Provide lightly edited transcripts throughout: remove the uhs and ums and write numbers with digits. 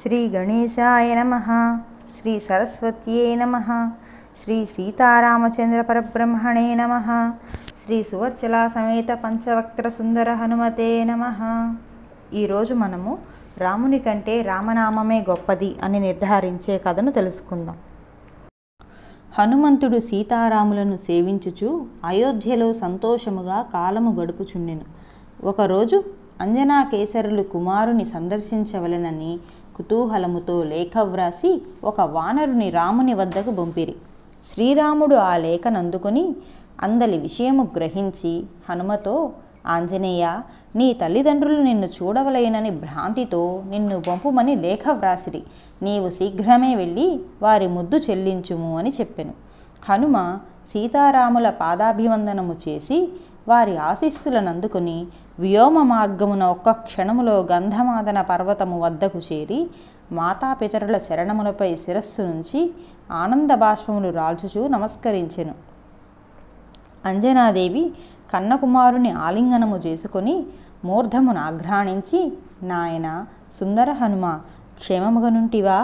శ్రీ గణేశాయ నమః. శ్రీ సరస్వత్యే నమః. శ్రీ సీతారామచంద్ర పరబ్రహ్మణే నమః. శ్రీ సువర్చలా సమేత పంచవక్త్ర సుందర హనుమతే నమః. ఈరోజు మనము రాముని కంటే రామనామమే గొప్పది అని నిర్ధారించే కథను తెలుసుకుందాం. హనుమంతుడు సీతారాములను సేవించుచు అయోధ్యలో సంతోషముగా కాలము గడుపుచుండెను. ఒకరోజు అంజనాకేసరులు కుమారుని సందర్శించవలెనని కుతూహలముతో లేఖ వ్రాసి ఒక వానరుని రాముని వద్దకు పంపిరి. శ్రీరాముడు ఆ లేఖనందుకొని అందలి విషయము గ్రహించి హనుమతో, ఆంజనేయ, నీ తల్లిదండ్రులు నిన్ను చూడవలెనని భ్రాంతితో నిన్ను పంపుమని లేఖ వ్రాసిరి. నీవు శీఘ్రమే వెళ్ళి వారి ముద్దు చెల్లించుము అని చెప్పెను. హనుమ సీతారాముల పాదాభివందనము చేసి వారి ఆశీస్సులను అందుకుని వ్యోమ మార్గమున ఒక్క క్షణములో గంధమాదన పర్వతము వద్దకు చేరి మాతాపితరుల చరణములపై శిరస్సు నుంచి ఆనంద బాష్పములు రాల్చుచూ నమస్కరించెను. అంజనాదేవి కన్నకుమారుని ఆలింగనము చేసుకొని మూర్ధమును ఆఘ్రాణించి, నాయన సుందర హనుమ, క్షేమముగనుంటివా?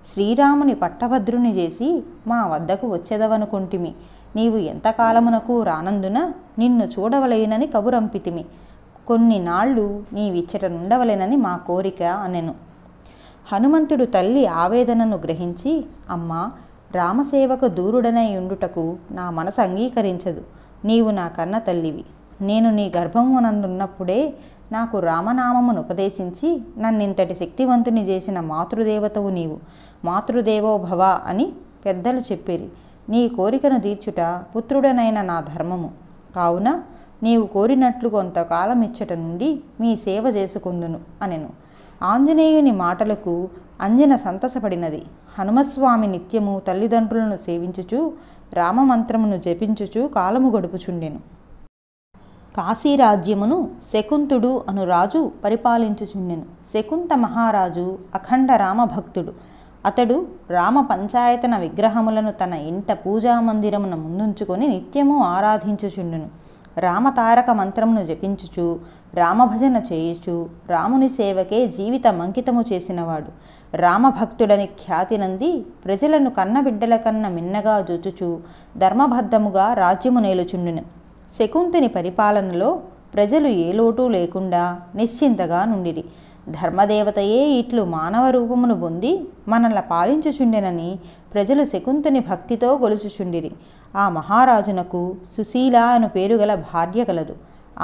శ్రీరాముని పట్టభద్రుని చేసి మా వద్దకు వచ్చేదవనుకుంటిమి. నీవు ఎంతకాలమునకు రానందున నిన్ను చూడవలెనని కబురంపితిమి. కొన్ని నాళ్ళు నీవిచ్చట నుండవలెనని మా కోరిక అనెను. హనుమంతుడు తల్లి ఆవేదనను గ్రహించి, అమ్మా, రామసేవకు దూరుడనై ఉండుటకు నా మనసు అంగీకరించదు. నీవు నా కన్న తల్లివి. నేను నీ గర్భమునందున్నప్పుడే నాకు రామనామమును ఉపదేశించి నన్నింతటి శక్తివంతుని చేసిన మాతృదేవతవు నీవు. మాతృదేవో భవ అని పెద్దలు చెప్పిరి. నీ కోరికను తీర్చుట పుత్రుడనైన నా ధర్మము. కావున నీవు కోరినట్లు కొంతకాలం ఇచ్చట నుండి మీ సేవ చేసుకుందును అనెను. ఆంజనేయుని మాటలకు అంజన సంతసపడినది. హనుమస్వామి నిత్యము తల్లిదండ్రులను సేవించుచు రామమంత్రమును జపించుచు కాలము గడుపుచుండెను. కాశీరాజ్యమును శకుంతుడు అను రాజు పరిపాలించుచుండెను. శకుంత మహారాజు అఖండ రామభక్తుడు. అతడు రామ పంచాయతన విగ్రహములను తన ఇంట పూజామందిరమున ముందుంచుకొని నిత్యము ఆరాధించుచుండెను. రామతారక మంత్రమును జపించుచు రామభజన చేయుచు రాముని సేవకే జీవితం అంకితము చేసినవాడు. రామభక్తుడని ఖ్యాతి నంది ప్రజలను కన్నబిడ్డల కన్న మిన్నగా జూచుచు ధర్మబద్ధముగా రాజ్యము నేలుచుండెను. శకుంతుని పరిపాలనలో ప్రజలు ఏ లోటు లేకుండా నిశ్చింతగా నుండిరి. ధర్మదేవతయే ఇట్లు మానవ రూపమును పొంది మనల పాలించుచుండెనని ప్రజలు శకుంతుని భక్తితో గొలుచుచుండిరి. ఆ మహారాజునకు సుశీల అను పేరు గల భార్య కలదు.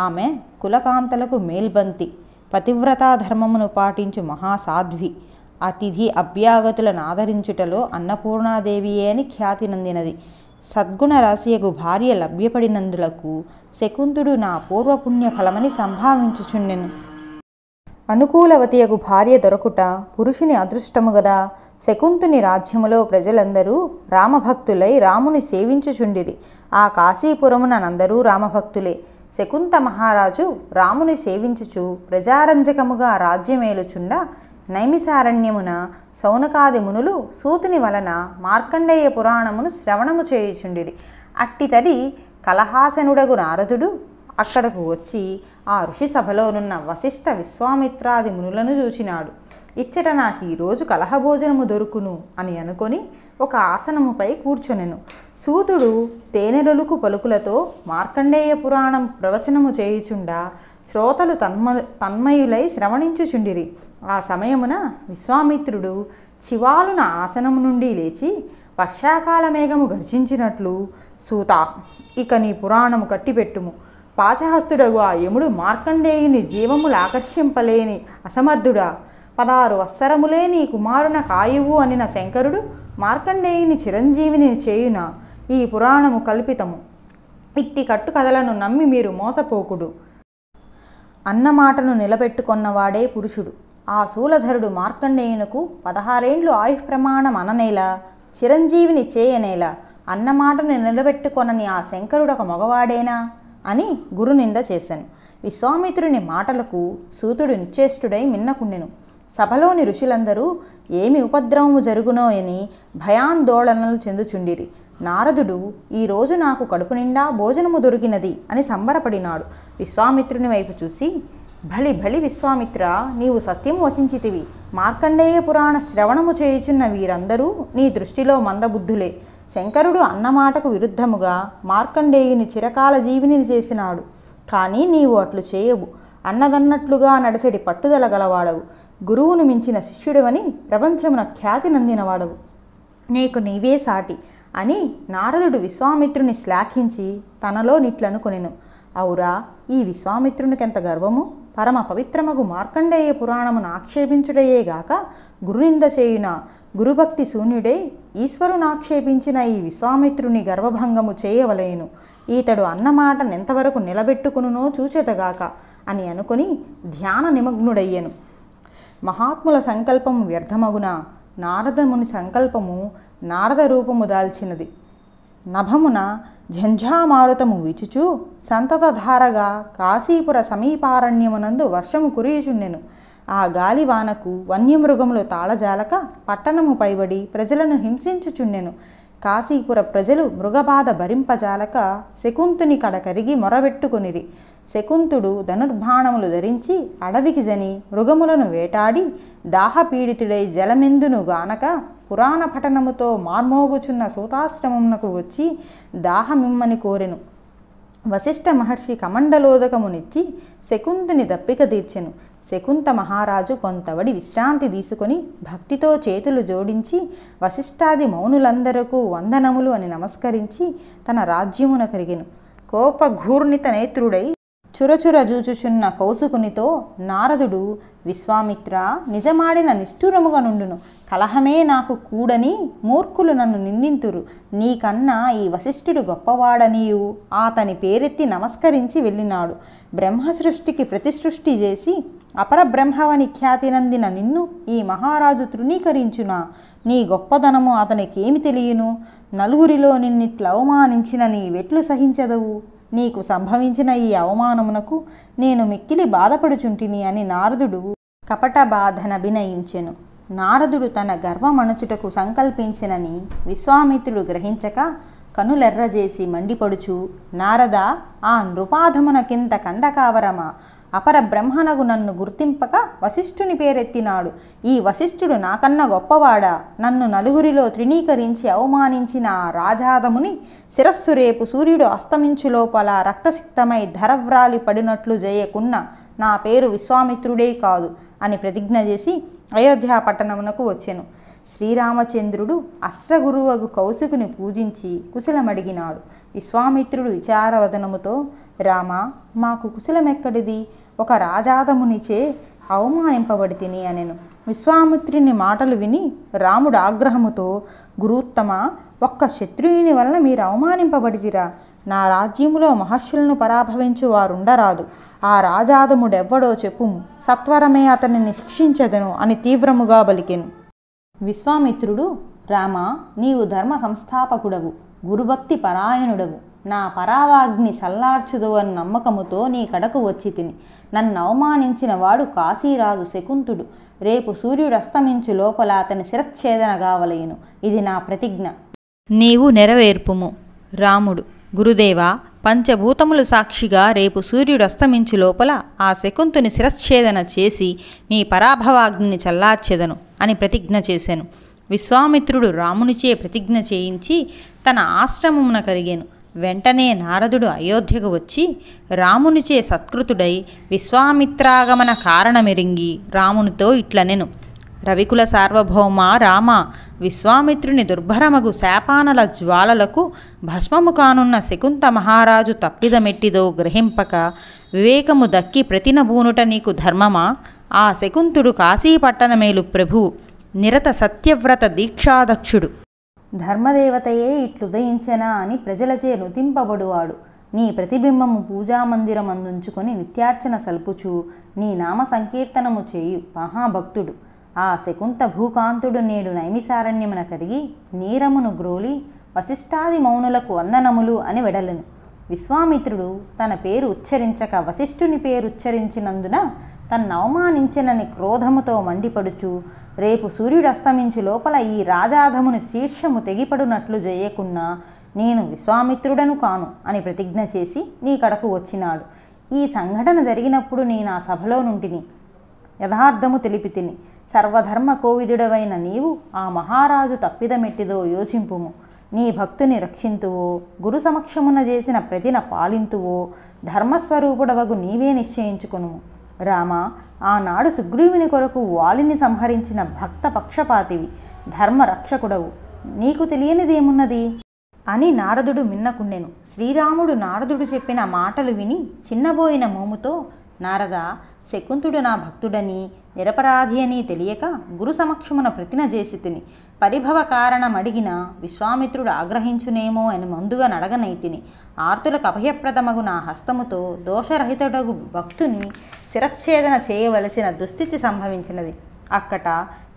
ఆమె కులకాంతలకు మేల్బంతి, పతివ్రతా ధర్మమును పాటించు మహాసాధ్వి. అతిథి అభ్యాగతులను ఆదరించుటలో అన్నపూర్ణాదేవియే అని ఖ్యాతి నందినది. సద్గుణ రాశియగు భార్య లభ్యపడినందులకు శకుంతుడు నా పూర్వపుణ్య ఫలమని సంభావించుచుండెను. అనుకూలవతియగు భార్య దొరకుట పురుషుని అదృష్టము గదా. శకుంతుని రాజ్యములో ప్రజలందరూ రామభక్తులై రాముని సేవించుచుండిరి. ఆ కాశీపురమునందరూ రామభక్తులే. శకుంత మహారాజు రాముని సేవించుచు ప్రజారంజకముగా రాజ్యమేలుచుండ నైమిసారణ్యమున సౌనకాది మునులు సూతుని వలన మార్కండేయ పురాణమును శ్రవణము చేయుచుండిరి. అట్టితడి కలహాసనుడగు నారదుడు అక్కడకు వచ్చి ఆ ఋషి సభలోనున్న వశిష్ఠ విశ్వామిత్రాది మునులను చూచినాడు. ఇచ్చట నాకు ఈరోజు కలహభోజనము దొరుకును అని అనుకొని ఒక ఆసనముపై కూర్చొనెను. సూతుడు తేనెలొలుకు పలుకులతో మార్కండేయ పురాణం ప్రవచనము చేయుచుండా శ్రోతలు తన్మయులై శ్రవణించుచుండిరి. ఆ సమయమున విశ్వామిత్రుడు చివాలున ఆసనము నుండి లేచి వర్షాకాల మేఘము గర్జించినట్లు, సూతా, ఇక నీ పురాణము కట్టిపెట్టుము. పాశహస్తుడగు ఆ యముడు మార్కండేయుని జీవములు ఆకర్షింపలేని అసమర్థుడా, 16 వత్సరములే నీ కుమారున కాయువు అనిన శంకరుడు మార్కండేయుని చిరంజీవిని చేయున ఈ పురాణము కల్పితము. ఇట్టి కట్టు కథలను నమ్మి మీరు మోసపోకుడు. అన్నమాటను నిలబెట్టుకొన్నవాడే పురుషుడు. ఆ శూలధరుడు మార్కండేయునకు 16 ఏండ్లు ఆయుఃప్రమాణం అననేలా, చిరంజీవిని చేయనేలా, అన్నమాటను నిలబెట్టుకొనని ఆ శంకరుడు ఒక మగవాడేనా అని గురునింద చేశాను. విశ్వామిత్రుని మాటలకు సూతుడు నిశ్చేష్టుడై మిన్నకుండెను. సభలోని ఋషులందరూ ఏమి ఉపద్రవము జరుగునో అని భయాందోళనలు చెందుచుండిరి. నారదుడు, ఈరోజు నాకు కడుపు నిండా భోజనము దొరికినది అని సంబరపడినాడు. విశ్వామిత్రుని వైపు చూసి, భళి భళి విశ్వామిత్ర, నీవు సత్యము వచించితివి. మార్కండేయ పురాణ శ్రవణము చేయుచున్న వీరందరూ నీ దృష్టిలో మందబుద్ధులే. శంకరుడు అన్నమాటకు విరుద్ధముగా మార్కండేయుని చిరకాల జీవిని చేసినాడు. కానీ నీవు అట్లు చేయవు. అన్నదన్నట్లుగా నడచడి పట్టుదల గలవాడవు. గురువును మించిన శిష్యుడవని ప్రపంచమున ఖ్యాతి నందినవాడవు. నీకు నీవే సాటి అని నారదుడు విశ్వామిత్రుని శ్లాఘించి తనలో నిట్లనుకొనెను. ఔరా, ఈ విశ్వామిత్రునికెంత గర్వము! పరమ పవిత్రమగు మార్కండేయ పురాణమును ఆక్షేపించుటయేగాక గురునింద చేయున గురుభక్తి శూన్యుడై ఈశ్వరునాక్షేపించిన ఈ విశ్వామిత్రుని గర్వభంగము చేయవలేను. ఈతడు అన్నమాట నెంతవరకు నిలబెట్టుకునునో చూచెదగాక అని అనుకుని ధ్యాన నిమగ్నుడయ్యెను. మహాత్ముల సంకల్పము వ్యర్థమగున నారదముని సంకల్పము నారద రూపము దాల్చినది. నభమున ఝంఝామారుతము వీచుచూ సంతతధారగా కాశీపుర సమీపారణ్యమునందు వర్షము కురియుచుండెను. ఆ గాలివానకు వన్యమృగములు తాళజాలక పట్టణము పైబడి ప్రజలను హింసించుచుండెను. కాశీపుర ప్రజలు మృగబాధ భరింపజాలక శకుంతుని కడకరిగి మొరబెట్టుకొనిరి. శకుంతుడు ధనుర్బాణములు ధరించి అడవికి జని మృగములను వేటాడి దాహపీడితుడై జలమెందును గానక పురాణ పఠనముతో మార్మోగుచున్న సూతాశ్రమమునకు వచ్చి దాహమిమ్మని కోరెను. వశిష్ఠ మహర్షి కమండలోదకమునిచ్చి శకుంతుని దప్పిక తీర్చెను. శకుంత మహారాజు కొంతవడి విశ్రాంతి తీసుకొని భక్తితో చేతులు జోడించి వశిష్ఠాది మౌనులందరకు వందనములు అని నమస్కరించి తన రాజ్యమున కరిగెను. కోపఘూర్ణిత నేత్రుడై చురచుర జూచుచున్న కౌసుకునితో నారదుడు, విశ్వామిత్ర, నిజమాడిన నిష్ఠురముగా నుండును. కలహమే నాకు కూడని మూర్ఖులు నన్ను నిందింతురు. నీకన్నా ఈ వశిష్ఠుడు గొప్పవాడనియు అతని పేరెత్తి నమస్కరించి వెళ్ళినాడు. బ్రహ్మసృష్టికి ప్రతిసృష్టి చేసి అపరబ్రహ్మవని ఖ్యాతి నందిన నిన్ను ఈ మహారాజు తృణీకరించునా? నీ గొప్పదనము అతనికేమి తెలియను? నలుగురిలో నిన్నిట్ల అవమానించిన నీ వెట్లు సహించదవు. నీకు సంభవించిన ఈ అవమానమునకు నేను మిక్కిలి బాధపడుచుంటిని అని నారదుడు కపట బాధనభినయించెను. నారదుడు తన గర్వమణచుటకు సంకల్పించినని విశ్వామిత్రుడు గ్రహించక కనులెర్రజేసి మండిపడుచు, నారద, ఆ నృపాధమునకింత కండకావరమా? అపర బ్రహ్మనగు నన్ను గుర్తింపక వశిష్ఠుని పేరెత్తినాడు. ఈ వశిష్ఠుడు నాకన్నా గొప్పవాడా? నన్ను నలుగురిలో తృణీకరించి అవమానించిన ఆ రాజాదముని శిరస్సు రేపు సూర్యుడు అస్తమించు లోపల రక్తసిక్తమై ధరవ్రాలి పడినట్లు చేయకున్న నా పేరు విశ్వామిత్రుడే కాదు అని ప్రతిజ్ఞ చేసి అయోధ్య పట్టణమునకు వచ్చెను. శ్రీరామచంద్రుడు అశ్రగురువగు కౌశికుని పూజించి కుశలమడిగినాడు. విశ్వామిత్రుడు విచారవదనముతో, రామా, మాకు కుశలమెక్కడిది? ఒక రాజాదమునిచే అవమానింపబడితిని అనెను. విశ్వామిత్రుని మాటలు విని రాముడు ఆగ్రహముతో, గురుత్తమ, ఒక్క శత్రువుని వల్ల మీరు అవమానింపబడితిరా? నా రాజ్యములో మహర్షులను పరాభవించు వారుండరాదు. ఆ రాజాదముడెవ్వడో చెప్పుము, సత్వరమే అతనిని శిక్షించెదను అని తీవ్రముగా బలికెను. విశ్వామిత్రుడు, రామా, నీవు ధర్మ సంస్థాపకుడవు, గురుభక్తి పరాయణుడవు. నా పరావాగ్ని సల్లార్చుదు అని నమ్మకముతో నీ కడకు వచ్చి తిని. నన్ను అవమానించిన వాడు కాశీరాజు శకుంతుడు. రేపు సూర్యుడు అస్తమించు లోపల అతని శిరశ్ఛేదన కావలయను. ఇది నా ప్రతిజ్ఞ. నీవు నెరవేర్పుము. రాముడు, గురుదేవా, పంచభూతములు సాక్షిగా రేపు సూర్యుడు అస్తమించు లోపల ఆ శకుంతుని శిరశ్ఛేదన చేసి మీ పరాభవాగ్నిని చల్లార్చెదను అని ప్రతిజ్ఞ చేశాను. విశ్వామిత్రుడు రామునిచే ప్రతిజ్ఞ చేయించి తన ఆశ్రమమున కరిగెను. వెంటనే నారదుడు అయోధ్యకు వచ్చి రామునిచే సత్కృతుడై విశ్వామిత్రాగమన కారణమెరింగి రామునితో ఇట్లనెను. రవికుల సార్వభౌమ రామ, విశ్వామిత్రుని దుర్భరమగు శాపానల జ్వాలలకు భస్మము కానున్న శకుంత మహారాజు తప్పిదమెట్టిదో గ్రహింపక వివేకము దక్కి ప్రతినబూనుట నీకు ధర్మమా? ఆ శకుంతుడు కాశీపట్టణమేలు ప్రభువు, నిరత సత్యవ్రత దీక్షాదక్షుడు. ధర్మదేవతయే ఇట్లుదయించెనా అని ప్రజలచే నుతింపబడువాడు. నీ ప్రతిబింబము పూజామందిరమందుంచుకొని నిత్యార్చన సల్పుచు నీ నామ సంకీర్తనము చేయు మహాభక్తుడు. ఆ శకుంత భూకాంతుడు నేడు నైమిసారణ్యమున కరిగి నీరమును గ్రోలి వశిష్ఠాది మౌనులకు వందనములు అని వెడలెను. విశ్వామిత్రుడు తన పేరు ఉచ్చరించక వశిష్ఠుని పేరు ఉచ్చరించినందున తన్ను అవమానించెనని క్రోధముతో మండిపడుచు, రేపు సూర్యుడు అస్తమించు లోపల ఈ రాజాధముని శీర్షము తెగిపడునట్లు చేయకున్నా నేను విశ్వామిత్రుడను కాను అని ప్రతిజ్ఞ చేసి నీ కడకు వచ్చినాడు. ఈ సంఘటన జరిగినప్పుడు నేను ఆ సభలో నుంటిని. యథార్థము తెలిపి తిని. సర్వధర్మ కోవిదుడవైన నీవు ఆ మహారాజు తప్పిదమెట్టిదో యోచింపుము. నీ భక్తుని రక్షింతువో, గురు సమక్షమున చేసిన ప్రతిన పాలింతువో, ధర్మస్వరూపుడవగు నీవే నిశ్చయించుకొనుము. రామ, ఆనాడు సుగ్రీవుని కొరకు వాలిని సంహరించిన భక్త పక్షపాతివి, ధర్మరక్షకుడవు, నీకు తెలియనిదేమున్నది అని నారదుడు మిన్నకుండెను. శ్రీరాముడు నారదుడు చెప్పిన మాటలు విని చిన్నబోయిన మోముతో, నారద, శకుంతుడు నా భక్తుడని నిరపరాధి అని తెలియక గురు సమక్షమున ప్రతిన చేసి తిని. పరిభవ కారణమడిగిన విశ్వామిత్రుడు ఆగ్రహించునేమో అని ముందుగా నడగనైతిని. ఆర్తులకు అభయప్రదమగు నా హస్తముతో దోషరహితుడగు భక్తుని శిరచ్ఛేదన చేయవలసిన దుస్థితి సంభవించినది. అక్కట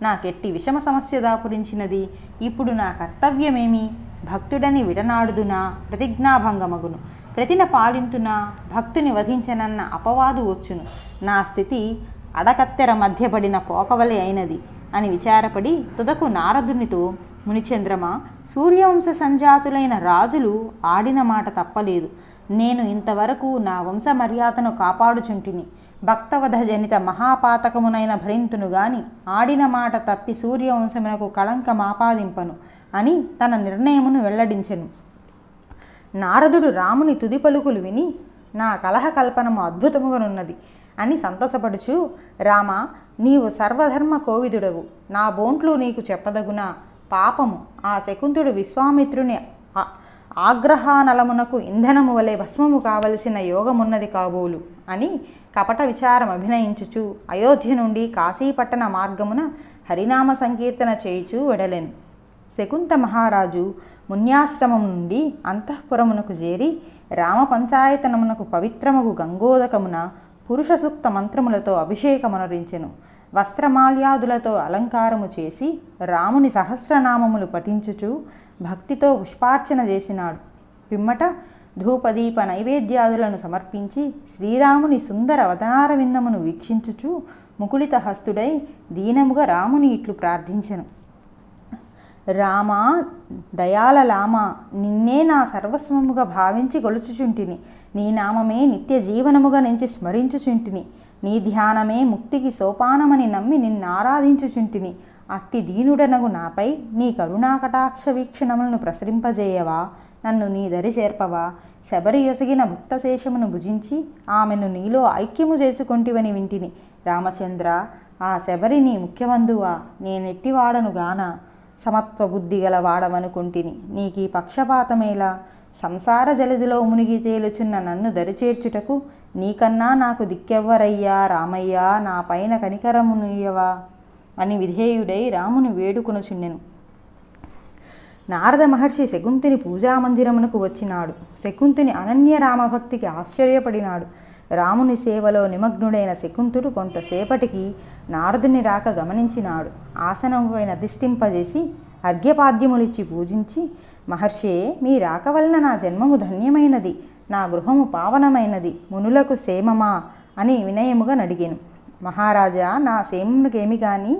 నాకెట్టి విషమ సమస్య దాపురించినది. ఇప్పుడు నా కర్తవ్యమేమి? భక్తుడని విడనాడుదునా ప్రతిజ్ఞాభంగమగును. ప్రతిన పాలింతునా భక్తుని వధించనన్న అపవాదు వచ్చును. నా స్థితి అడకత్తెర మధ్యపడిన పోకవలె అయినది అని విచారపడి తుదకు నారదునితో, మునిచంద్రమా, సూర్యవంశ సంజాతులైన రాజులు ఆడిన మాట తప్పలేదు. నేను ఇంతవరకు నా వంశ మర్యాదను కాపాడుచుంటిని. భక్తవధ జనిత మహాపాతకమునైన భరింతును గాని ఆడిన మాట తప్పి సూర్యవంశమునకు కళంకమాపాదింపను అని తన నిర్ణయమును వెల్లడించెను. నారదుడు రాముని తుది పలుకులు విని, నా కలహకల్పనము అద్భుతముగానున్నది అని సంతోషపడుచు, రామ, నీవు సర్వధర్మ కోవిదుడవు, నా బోంట్లు నీకు చెప్పదగునా? పాపము ఆ శకుంతుడు విశ్వామిత్రుని ఆగ్రహానలమునకు ఇంధనము వలె భస్మము కావలసిన యోగమున్నది కాబోలు అని కపట విచారం అభినయించుచు అయోధ్య నుండి కాశీపట్టణ మార్గమున హరినామ సంకీర్తన చేయుచూ వెడలెను. శకుంత మహారాజు మున్యాశ్రమం నుండి అంతఃపురమునకు చేరి రామ పంచాయతనమునకు పవిత్రముగు గంగోదకమున పురుష సూక్త మంత్రములతో అభిషేకమునరించెను. వస్త్రమాల్యాదులతో అలంకారము చేసి రాముని సహస్రనామములు పఠించుచు భక్తితో పుష్పార్చన చేసినాడు. పిమ్మట ధూపదీప నైవేద్యాదులను సమర్పించి శ్రీరాముని సుందర వదనార విందమును వీక్షించుచు ముకుళిత హస్తుడై దీనముగా రాముని ఇట్లు ప్రార్థించెను. రామ, దయాళలామ, నిన్నే నా సర్వస్వముగా భావించి గొలుచుచుంటిని. నీ నామమే నిత్య జీవనముగా నుంచి స్మరించుచుంటిని. నీ ధ్యానమే ముక్తికి సోపానమని నమ్మి నిన్నారాధించుచుంటిని. అట్టి దీనుడనగు నాపై నీ కరుణాకటాక్ష వీక్షణములను ప్రసరింపజేయవా? నన్ను నీ దరి చేర్పవా? శబరి యొసగిన భుక్తశేషమును భుజించి ఆమెను నీలో ఐక్యము చేసుకొంటివని వింటిని. రామచంద్ర, ఆ శబరి నీ ముఖ్యబంధువా? నేనెట్టివాడను గాన సమత్వ బుద్ధి గల వాడవనుకుంటిని. నీకీ పక్షపాతమేలా? సంసార జలదిలో మునిగి తేలుచున్న నన్ను దరిచేర్చుటకు నీకన్నా నాకు దిక్కెవ్వరయ్యా? రామయ్యా, నా పైన కనికరమునియ్యవా అని విధేయుడై రాముని వేడుకొనుచుండెను. నారద మహర్షి శకుంతిని పూజామందిరమునకు వచ్చినాడు. శకుంతిని అనన్య రామభక్తికి ఆశ్చర్యపడినాడు. రాముని సేవలో నిమగ్నుడైన శకుంతుడు కొంతసేపటికి నారదుని రాక గమనించినాడు. ఆసనం పైన అధిష్ఠింపజేసి అర్ఘ్యపాద్యములిచ్చి పూజించి, మహర్షే, మీ రాక వలన నా జన్మము ధన్యమైనది, నా గృహము పావనమైనది, మునులకు సేమమా అని వినయముగా నడిగాను. మహారాజా, నా సేమమునకేమి గాని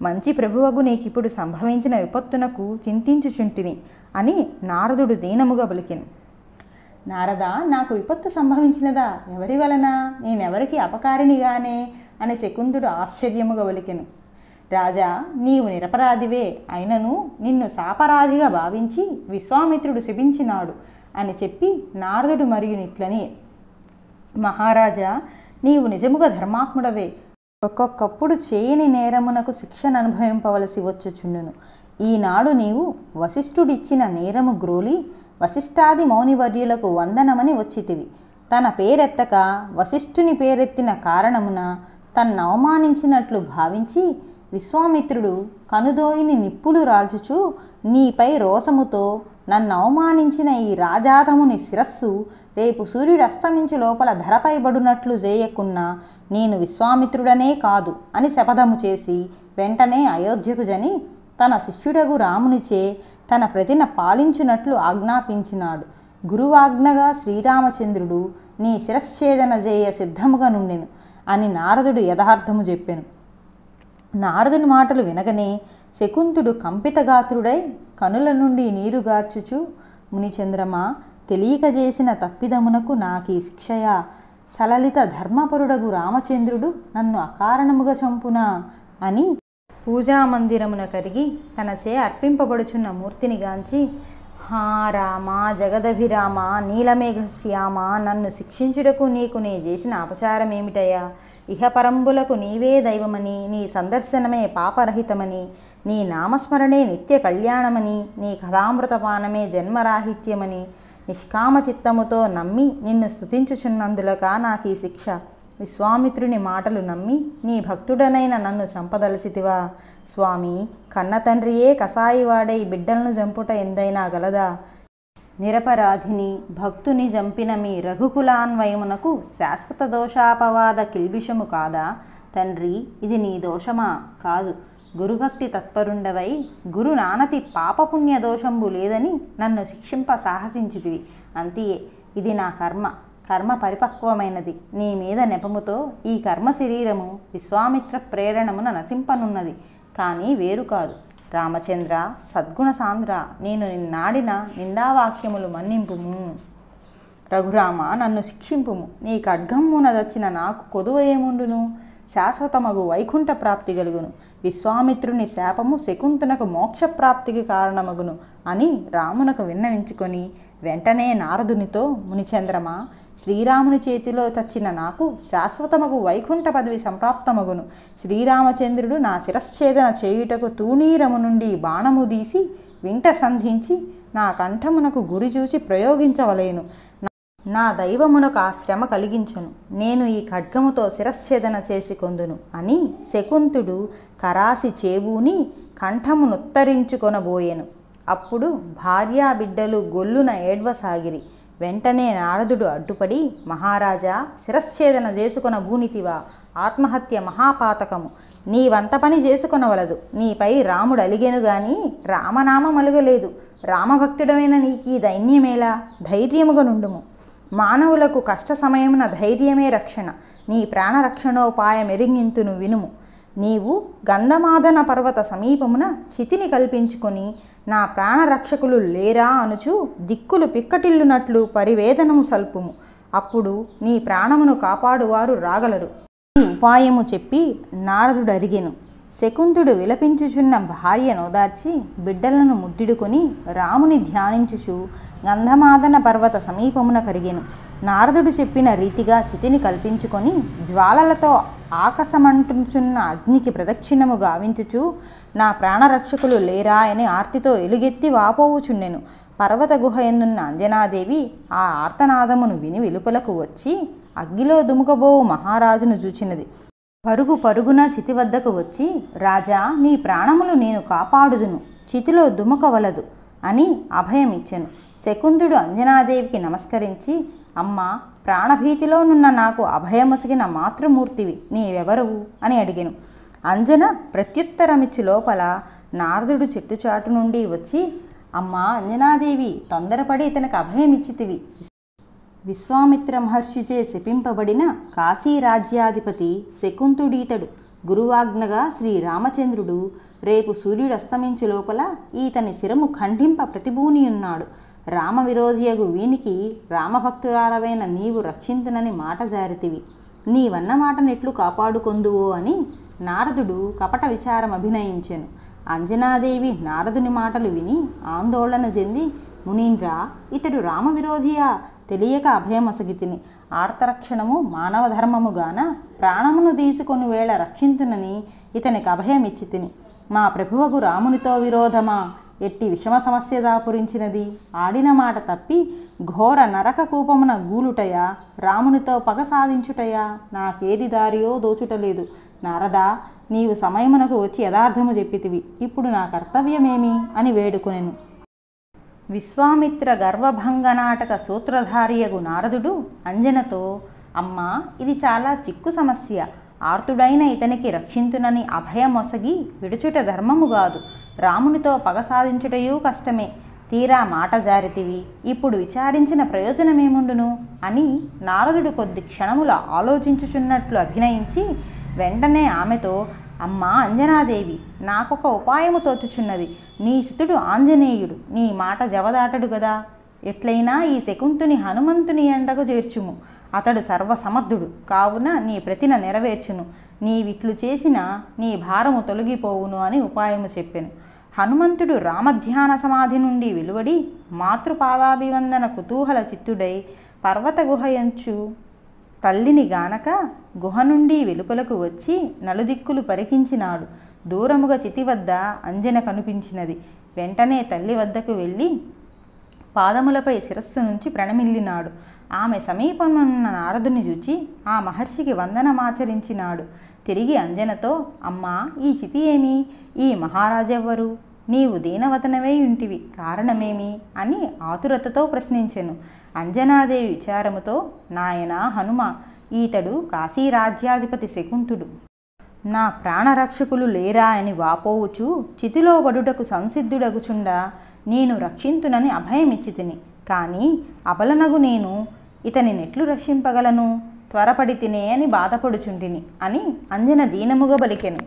మంచి ప్రభువగు నీకిప్పుడు సంభవించిన విపత్తునకు చింతించుచుంటిని అని నారదుడు దీనముగా పలికెను. నారద, నాకు విపత్తు సంభవించినదా? ఎవరి వలన? నేనెవరికి అపకారినిగానే అని శకుంతుడు ఆశ్చర్యముగా పలికెను. రాజా, నీవు నిరపరాధివే, అయినను నిన్ను సాపరాధిగా భావించి విశ్వామిత్రుడు శపించినాడు అని చెప్పి నారదుడు మరియు నిట్లని, మహారాజా, నీవు నిజముగా ధర్మాత్ముడవే. ఒక్కొక్కప్పుడు చేయని నేరమునకు శిక్షను అనుభవింపవలసి వచ్చుచుండును. ఈనాడు నీవు వశిష్ఠుడిచ్చిన నేరము గ్రోలి వశిష్ఠాది మౌనివర్యులకు వందనమని వచ్చితివి. తన పేరెత్తక వశిష్ఠుని పేరెత్తిన కారణమున తన్ను అవమానించినట్లు భావించి విశ్వామిత్రుడు కనుదోయిని నిప్పులు రాల్చుచు నీపై రోసముతో నన్ను అవమానించిన ఈ రాజాధముని శిరస్సు రేపు సూర్యుడు అస్తమించు లోపల ధరపై బడునట్లు చేయకున్నా నేను విశ్వామిత్రుడనే కాదు అని శపథము చేసి వెంటనే అయోధ్యకు జని తన శిష్యుడగు రామునిచే తన ప్రతిన పాలించునట్లు ఆజ్ఞాపించినాడు. గురువాజ్ఞగా శ్రీరామచంద్రుడు నీ శిరశ్ఛేదన చేయ సిద్ధముగా నుండెను అని నారదుడు యథార్థము చెప్పెను. నారదుని మాటలు వినగనే శకుంతుడు కంపితగాత్రుడై కనుల నుండి నీరుగార్చుచు, మునిచంద్రమా, తెలియక చేసిన తప్పిదమునకు నాకీ శిక్షయా? సలలిత ధర్మపరుడగు రామచంద్రుడు నన్ను అకారణముగా చంపునా అని పూజామందిరమున కరిగి తనచే అర్పింపబడుచున్న మూర్తిని గాంచి, హా రామ జగదభిరామ నీలమేఘశ్యామ, నన్ను శిక్షించుటకు నీకు నే చేసిన అపచారమేమిటయా? ఇహపరంబులకు నీవే దైవమని, నీ సందర్శనమే పాపరహితమని, నీ నామస్మరణే నిత్య కళ్యాణమని, నీ కథామృతపానమే జన్మరాహిత్యమని నిష్కామ చిత్తముతో నమ్మి నిన్ను స్తుతించుచున్నందులక నాకు ఈ శిక్ష. విశ్వామిత్రుని మాటలు నమ్మి నీ భక్తుడనైన నన్ను చంపదలసితివా? స్వామి, కన్న తండ్రియే కసాయివాడై బిడ్డలను చంపుట ఎందైనా గలదా? నిరపరాధిని భక్తుని చంపిన మీ రఘుకులాన్వయమునకు శాశ్వత దోషాపవాద కిల్బిషము కాదా? తండ్రి, ఇది నీ దోషమా? కాదు. గురుభక్తి తత్పరుండవై గురు నానతి పాపపుణ్య దోషంబు లేదని నన్ను శిక్షింప సాహసించితివి. అంతియే, ఇది నా కర్మ పరిపక్వమైనది. నీ మీద నెపముతో ఈ కర్మ శరీరము విశ్వామిత్ర ప్రేరణమున నశింపనున్నది, కానీ వేరు కాదు. రామచంద్ర, సద్గుణ సాంద్ర, నేను నిన్నాడిన నిందావాక్యములు మన్నింపుము. రఘురామ, నన్ను శిక్షింపుము. నీ ఖడ్గమ్మున దచ్చిన నాకు కొదువ ఏముండును? శాశ్వతమగు వైకుంఠ ప్రాప్తి కలుగును. విశ్వామిత్రుని శాపము శకుంతనకు మోక్షప్రాప్తికి కారణమగును అని రామునకు విన్నవించుకొని వెంటనే నారదునితో, మునిచంద్రమా, శ్రీరాముని చేతిలో చచ్చిన నాకు శాశ్వతమగు వైకుంఠ పదవి సంప్రాప్తమగును. శ్రీరామచంద్రుడు నా శిరశ్ఛేదన చేయుటకు తూణీరము నుండి బాణము తీసి వింట సంధించి నా కంఠమునకు గురి చూచి ప్రయోగించవలేను. నా దైవమునకు ఆ శ్రమ కలిగించను. నేను ఈ ఖడ్గముతో శిరశ్ఛేదన చేసి కొందును అని శకుంతుడు కరాసి చేబూని కంఠమునుత్తరించుకొనబోయెను. అప్పుడు భార్యా బిడ్డలు గొల్లున ఏడ్వసాగిరి. వెంటనే నారదుడు అడ్డుపడి, మహారాజా, శిరశ్ఛేదన చేసుకొన భూనితివా? ఆత్మహత్య మహాపాతకము. నీవంత పని చేసుకొనవలదు. నీపై రాముడు అలిగెను గాని రామనామం అలుగలేదు. రామభక్తుడమైన నీకీ దైన్యమేలా? ధైర్యముగా నుండుము. మానవులకు కష్ట సమయమున ధైర్యమే రక్షణ. నీ ప్రాణరక్షణోపాయమెరింగింతును వినుము. నీవు గంధమాదన పర్వత సమీపమున చితిని కల్పించుకొని నా ప్రాణరక్షకులు లేరా అనుచు దిక్కులు పిక్కటిల్లునట్లు పరివేదనము సల్పుము. అప్పుడు నీ ప్రాణమును కాపాడువారు రాగలరు. ఈ ఉపాయము చెప్పి నారదుడు అరిగెను. శకుంతుడు విలపించుచున్న భార్యను ఓదార్చి బిడ్డలను ముద్దిడుకొని రాముని ధ్యానించుచు గంధమాదన పర్వత సమీపమున కరిగెను. నారదుడు చెప్పిన రీతిగా చితిని కల్పించుకొని జ్వాలలతో ఆకాశమంటుచున్న అగ్నికి ప్రదక్షిణము గావించుచు నా ప్రాణరక్షకులు లేరా అని ఆర్తితో ఎలుగెత్తి వాపోవుచుండెను. పర్వత గుహ ఎందున్న అంజనాదేవి ఆ ఆర్తనాదమును విని వెలుపలకు వచ్చి అగ్గిలో దుముకబోవు మహారాజును చూచినది. పరుగున చితి వద్దకు వచ్చి, రాజా, నీ ప్రాణములు నేను కాపాడుదును, చితిలో దుముకవలదు అని అభయమిచ్చెను. శకుంతుడు అంజనాదేవికి నమస్కరించి, అమ్మా, ప్రాణభీతిలోనున్న నాకు అభయమొసగిన మాతృమూర్తివి, నీవెవరవు అని అడిగెను. అంజన ప్రత్యుత్తరమిచ్చి లోపల నారదుడు చెట్టుచాటు నుండి వచ్చి, అమ్మా అంజనాదేవి, తొందరపడి ఇతనికి అభయమిచ్చితివి. విశ్వామిత్ర మహర్షిచే శపింపబడిన కాశీరాజ్యాధిపతి శకుంతుడీతడు. గురువాజ్ఞగా శ్రీరామచంద్రుడు రేపు సూర్యుడు అస్తమించు లోపల ఈతని శిరము ఖండింప ప్రతిభూనియున్నాడు. రామవిరోధియగు వీనికి రామభక్తురాలవైన నీవు రక్షింతునని మాట జారితివి. నీవన్న మాటనెట్లు కాపాడుకొందువో అని నారదుడు కపట విచారం అభినయించెను. అంజనాదేవి నారదుని మాటలు విని ఆందోళన చెంది, మునీంద్ర, ఇతడు రామవిరోధియా? తెలియక అభయమొసగితిని. ఆర్తరక్షణము మానవ ధర్మముగాన ప్రాణమును తీసుకొని వేళ రక్షింతునని ఇతనికి అభయమిచ్చి తిని. మా ప్రభువగు రామునితో విరోధమా? ఎట్టి విషమ సమస్య దాపురించినది? ఆడిన మాట తప్పి ఘోర నరక కూపమున గూలుటయా? రామునితో పగ సాధించుటయా? నాకేది దారియో దోచుటలేదు. నారదా, నీవు సమయమునకు వచ్చి యథార్థము చెప్పితివి. ఇప్పుడు నా కర్తవ్యమేమి అని వేడుకొనెను. విశ్వామిత్ర గర్వభంగ నాటక సూత్రధారియగు నారదుడు అంజనతో, అమ్మా, ఇది చాలా చిక్కు సమస్య. ఆర్తుడైన ఇతనికి రక్షింతునని అభయమొసగి విడుచుట ధర్మము కాదు. రామునితో పగ సాధించుటయూ కష్టమే. తీరా మాట జారితివి. ఇప్పుడు విచారించిన ప్రయోజనమేముండును అని నారదుడు కొద్ది క్షణముల ఆలోచించుచున్నట్లు అభినయించి వెంటనే ఆమెతో, అమ్మా అంజనాదేవి, నాకొక ఉపాయము తోచుచున్నది. నీ సుతుడు ఆంజనేయుడు నీ మాట జవదాటడు గదా. ఎట్లయినా ఈ శకుంతుని హనుమంతుని ఎండకు చేర్చుము. అతడు సర్వసమర్థుడు కావున నీ ప్రతిన నెరవేర్చును. నీవిట్లు చేసిన నీ భారము తొలగిపోవును అని ఉపాయము చెప్పెను. హనుమంతుడు రామధ్యాన సమాధి నుండి వెలువడి మాతృపాదాభివందన కుతూహల చిత్తుడై పర్వత గుహయంచు తల్లిని గానక గుహ నుండి వెలుపలకు వచ్చి నలుదిక్కులు పరికించినాడు. దూరముగా చితి వద్ద అంజన కనిపించినది. వెంటనే తల్లి వద్దకు వెళ్ళి పాదములపై శిరస్సు నుంచి ప్రణమిల్లినాడు. ఆమె సమీపమున్న నారదుని చూచి ఆ మహర్షికి వందనమాచరించినాడు. తిరిగి అంజనతో, అమ్మా, ఈ చితి ఏమి? ఈ మహారాజెవ్వరు? నీవు దీనవతనవై ఉంటివి, కారణమేమి అని ఆతురతతో ప్రశ్నించెను. అంజనాదేవి విచారముతో, నాయనా హనుమ, ఈతడు కాశీరాజ్యాధిపతి శకుంతుడు. నా ప్రాణరక్షకులు లేరా అని వాపోవుచు చితిలో వడుటకు సంసిద్ధుడగుచుండా నేను రక్షింతునని అభయమిచ్చితిని. కానీ అబలనగు నేను ఇతని నెట్లు రక్షింపగలను? త్వరపడి తినే అని బాధపడుచుంటిని అని అంజన దీనముగా బలికెను.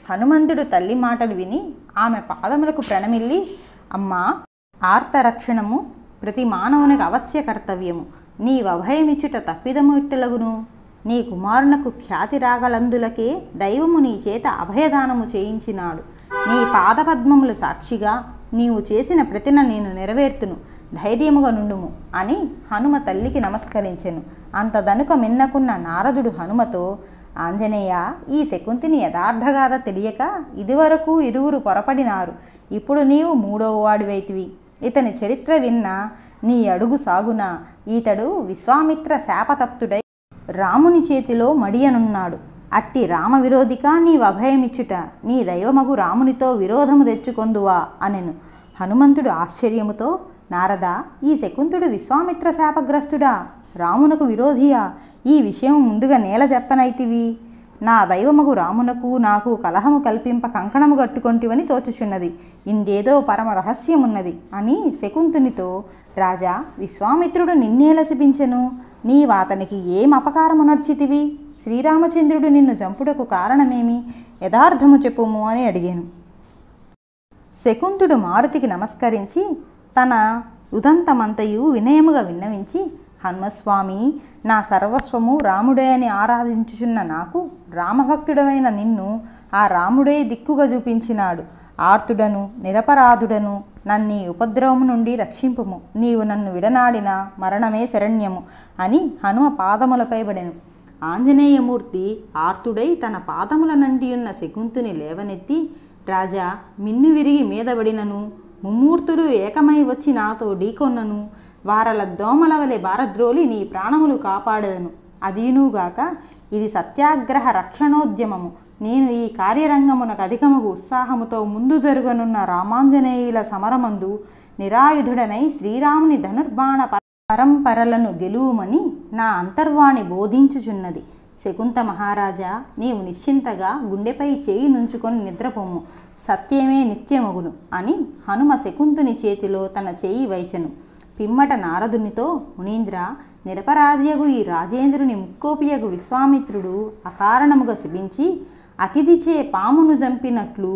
హనుమంతుడు తల్లి మాటలు విని ఆమె పాదములకు ప్రణమిల్లి, అమ్మా, ఆర్తరక్షణము ప్రతి మానవునికి అవశ్య కర్తవ్యము. నీవభయమిచ్చుట తప్పిదము ఇట్టలగును. నీ కుమారునకు ఖ్యాతి రాగలందులకే దైవము నీ చేత అభయదానము చేయించినాడు. నీ పాదపద్మములు సాక్షిగా నీవు చేసిన ప్రతిన నేను నెరవేర్తును, ధైర్యముగా నుండుము అని హనుమ తల్లికి నమస్కరించెను. అంతదనుక మిన్నకున్న నారదుడు హనుమతో, ఆంజనేయ, ఈ శకుంతిని యథార్థగాథ తెలియక ఇదివరకు ఇరువురు పొరపడినారు. ఇప్పుడు నీవు మూడవ వాడివైతివి. ఇతని చరిత్ర విన్నా నీ అడుగు సాగునా. ఈతడు విశ్వామిత్ర శాపతప్తుడై రాముని చేతిలో మడియనున్నాడు. అట్టి రామ విరోధిగా నీవు అభయమిచ్చుట నీ దైవమగు రామునితో విరోధము తెచ్చుకొందువా అనెను. హనుమంతుడు ఆశ్చర్యముతో, నారద, ఈ శకుంతుడు విశ్వామిత్ర శాపగ్రస్తుడా? రామునకు విరోధియా? ఈ విషయం ముందుగా నేల చెప్పనైతివి. నా దైవమగు రామునకు నాకు కలహము కల్పింప కంకణము కట్టుకొంటివని తోచుచున్నది. ఇందేదో పరమ రహస్యమున్నది అని శకుంతునితో, రాజా, విశ్వామిత్రుడు నిన్నేల శపించెను? నీవాతనికి ఏం అపకారము నర్చితివి? శ్రీరామచంద్రుడు నిన్ను చంపుటకు కారణమేమి? యథార్థము చెప్పుము అని అడిగాను. శకుంతుడు మారుతికి నమస్కరించి తన ఉదంతమంతయు వినయముగా విన్నవించి, హనుమస్వామి, నా సర్వస్వము రాముడే అని ఆరాధించుచున్న నాకు రామభక్తుడమైన నిన్ను ఆ రాముడే దిక్కుగా చూపించినాడు. ఆర్తుడను నిరపరాధుడను నన్ను ఉపద్రవము నుండి రక్షింపుము. నీవు నన్ను విడనాడిన మరణమే శరణ్యము అని హనుమ పాదములపై పడెను. ఆంజనేయమూర్తి ఆర్తుడై తన పాదముల నండియున్న శకుంతుని లేవనెత్తి, రాజా, మిన్ను విరిగి మీదబడినను ముమ్మూర్తులు ఏకమై వచ్చి నాతో ఢీకొన్నను వారల దోమల వలె భారద్రోలి నీ ప్రాణములు కాపాడదను. అదీనుగాక ఇది సత్యాగ్రహ రక్షణోద్యమము. నేను ఈ కార్యరంగమునకు అధికముగు ఉత్సాహముతో ముందు జరుగనున్న రామాంజనేయుల సమరమందు నిరాయుధుడనై శ్రీరాముని ధనుర్బాణ పరంపరలను గెలువుమని నా అంతర్వాణి బోధించుచున్నది. శకుంత మహారాజా, నీవు నిశ్చింతగా గుండెపై చేయి నుంచుకొని నిద్రపోము. సత్యమే నిత్యమగును అని హనుమ శకుంతుని చేతిలో తన చేయి వైచెను. పిమ్మట నారదునితో, మునీంద్ర, నిరపరాధియగు ఈ రాజేంద్రుని ముక్కోపియగు విశ్వామిత్రుడు అకారణముగా శపించి అతిథిచే పామును చంపినట్లు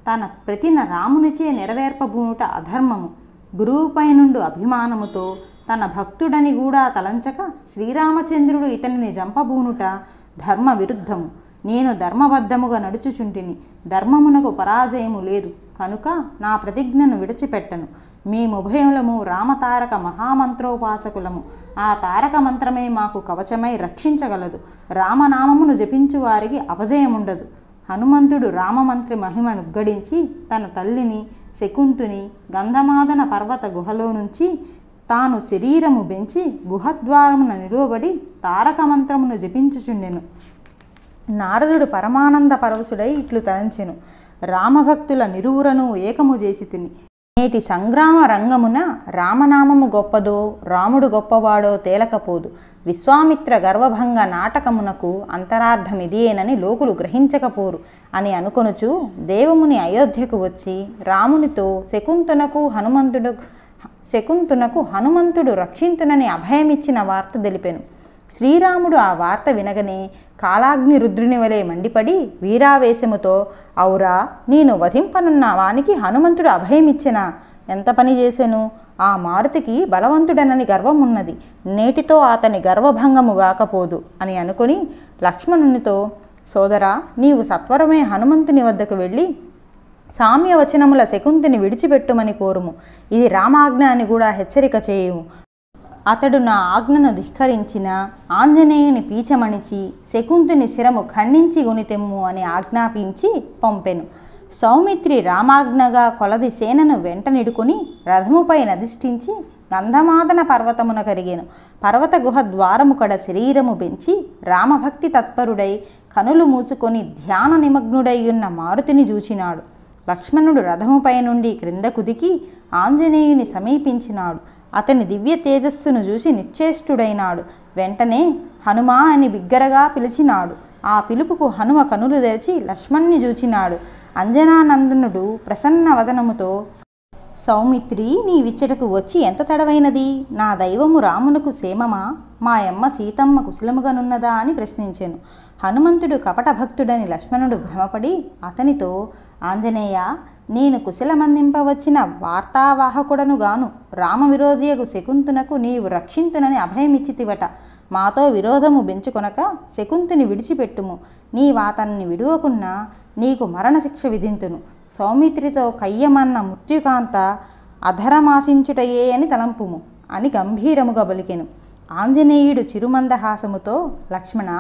తన ప్రతిన రామునిచే నెరవేర్పబూనుట అధర్మము. గురువుపై నుండి అభిమానముతో తన భక్తుడని కూడా తలంచక శ్రీరామచంద్రుడు ఇతనిని చంపబూనుట ధర్మ విరుద్ధము. నేను ధర్మబద్ధముగా నడుచుచుంటిని. ధర్మమునకు పరాజయము లేదు కనుక నా ప్రతిజ్ఞను విడిచిపెట్టను. మేముభయములము రామతారక మహామంత్రోపాసకులము. ఆ తారక మంత్రమే మాకు కవచమై రక్షించగలదు. రామనామమును జపించు వారికి అపజయముండదు. హనుమంతుడు రామమంత్రి మహిమను ఉగ్గడించి తన తల్లిని శకుంతుని గంధమాదన పర్వత గుహలో నుంచి తాను శరీరము బెంచి గుహద్వారమున నిలువబడి తారక మంత్రమును జపించుచుండెను. నారదుడు పరమానంద పరవశుడై ఇట్లు తలంచెను, రామభక్తుల నిరువురను ఏకము చేసి తిని. నేటి సంగ్రామ రంగమున రామనామము గొప్పదో రాముడు గొప్పవాడో తేలకపోదు. విశ్వామిత్ర గర్వభంగ నాటకమునకు అంతరార్థమిదియేనని లోకులు గ్రహించకపోరు అని అనుకొనుచు దేవముని అయోధ్యకు వచ్చి రామునితో శకుంతునకు హనుమంతుడు రక్షింతునని అభయమిచ్చిన వార్త తెలిపెను. శ్రీరాముడు ఆ వార్త వినగనే కాలాగ్ని రుద్రుని వలె మండిపడి వీరావేశముతో, ఔరా, నేను వధింపనున్న వానికి హనుమంతుడు అభయమిచ్చెనా? ఎంత పని చేసెను? ఆ మారుతికి బలవంతుడనని గర్వమున్నది, నేటితో అతని గర్వభంగము గాకపోదు అని అనుకుని లక్ష్మణునితో, సోదరా, నీవు సత్వరమే హనుమంతుని వద్దకు వెళ్ళి సామ్యవచనముల శకుంతిని విడిచిపెట్టుమని కోరుము. ఇది రామాజ్ఞ అని కూడా హెచ్చరిక చేయుము. అతడు నా ఆజ్ఞను ధిక్కరించిన ఆంజనేయుని పీచమణిచి శకుంతుని శిరము ఖండించి గునితెమ్ము అని ఆజ్ఞాపించి పంపెను. సౌమిత్రి రామాజ్ఞగా కొలది సేనను వెంట నిడుకుని రథముపై నధిష్ఠించి గంధమాదన పర్వతమున కరిగెను. పర్వత గుహ ద్వారము కడ శరీరము బెంచి రామభక్తి తత్పరుడై కనులు మూసుకొని ధ్యాన నిమగ్నుడయ్యున్న మారుతిని చూచినాడు. లక్ష్మణుడు రథముపై నుండి క్రింద కుదికి ఆంజనేయుని సమీపించినాడు. అతని దివ్య తేజస్సును చూసి నిశ్చేష్టుడైనాడు. వెంటనే హనుమా అని బిగ్గరగా పిలిచినాడు. ఆ పిలుపుకు హనుమ కనులు తెరిచి లక్ష్మణ్ణి చూచినాడు. అంజనానందనుడు ప్రసన్న వదనముతో, సౌమిత్రి, నీ విచ్చటకు వచ్చి ఎంత తడవైనది? నా దైవము రామునకు క్షేమమా? మా యమ్మ సీతమ్మ కుశలముగానున్నదా అని ప్రశ్నించెను. హనుమంతుడు కపట భక్తుడని లక్ష్మణుడు భ్రమపడి అతనితో, ఆంజనేయ, నేను కుశలమందింపవచ్చిన వార్తావాహకుడను గాను రామవిరోధియగు శకుంతునకు నీవు రక్షింతునని అభయమిచ్చితివట. మాతో విరోధము బెంచుకొనక శకుంతుని విడిచిపెట్టుము. నీవాతన్ని విడువకున్నా నీకు మరణశిక్ష విధింతును. సౌమిత్రితో కయ్యమన్న మృత్యుకాంత అధరమాసించుటయే అని తలంపుము అని గంభీరముగా పలికెను. ఆంజనేయుడు చిరుమందహాసముతో, లక్ష్మణ,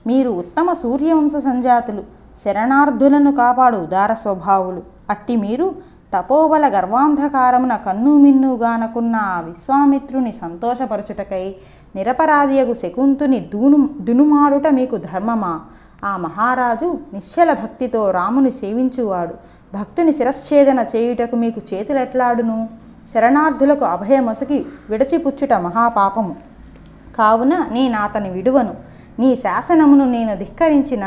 మీరు ఉత్తమ సూర్యవంశ సంజాతులు, శరణార్థులను కాపాడు ఉదార స్వభావులు. అట్టి మీరు తపోబల గర్వాంధకారమున కన్ను మిన్నుగానకున్న ఆ విశ్వామిత్రుని సంతోషపరచుటకై నిరపరాధియగు శకుంతుని దునుమాడుట మీకు ధర్మమా? ఆ మహారాజు నిశ్చల భక్తితో రాముని సేవించువాడు. భక్తుని శిరశ్ఛేదన చేయుటకు మీకు చేతులెట్లాడును? శరణార్థులకు అభయమొసకి విడచిపుచ్చుట మహాపాపము. కావున నేనాతని విడువను. నీ శాసనమును నేను ధిక్కరించిన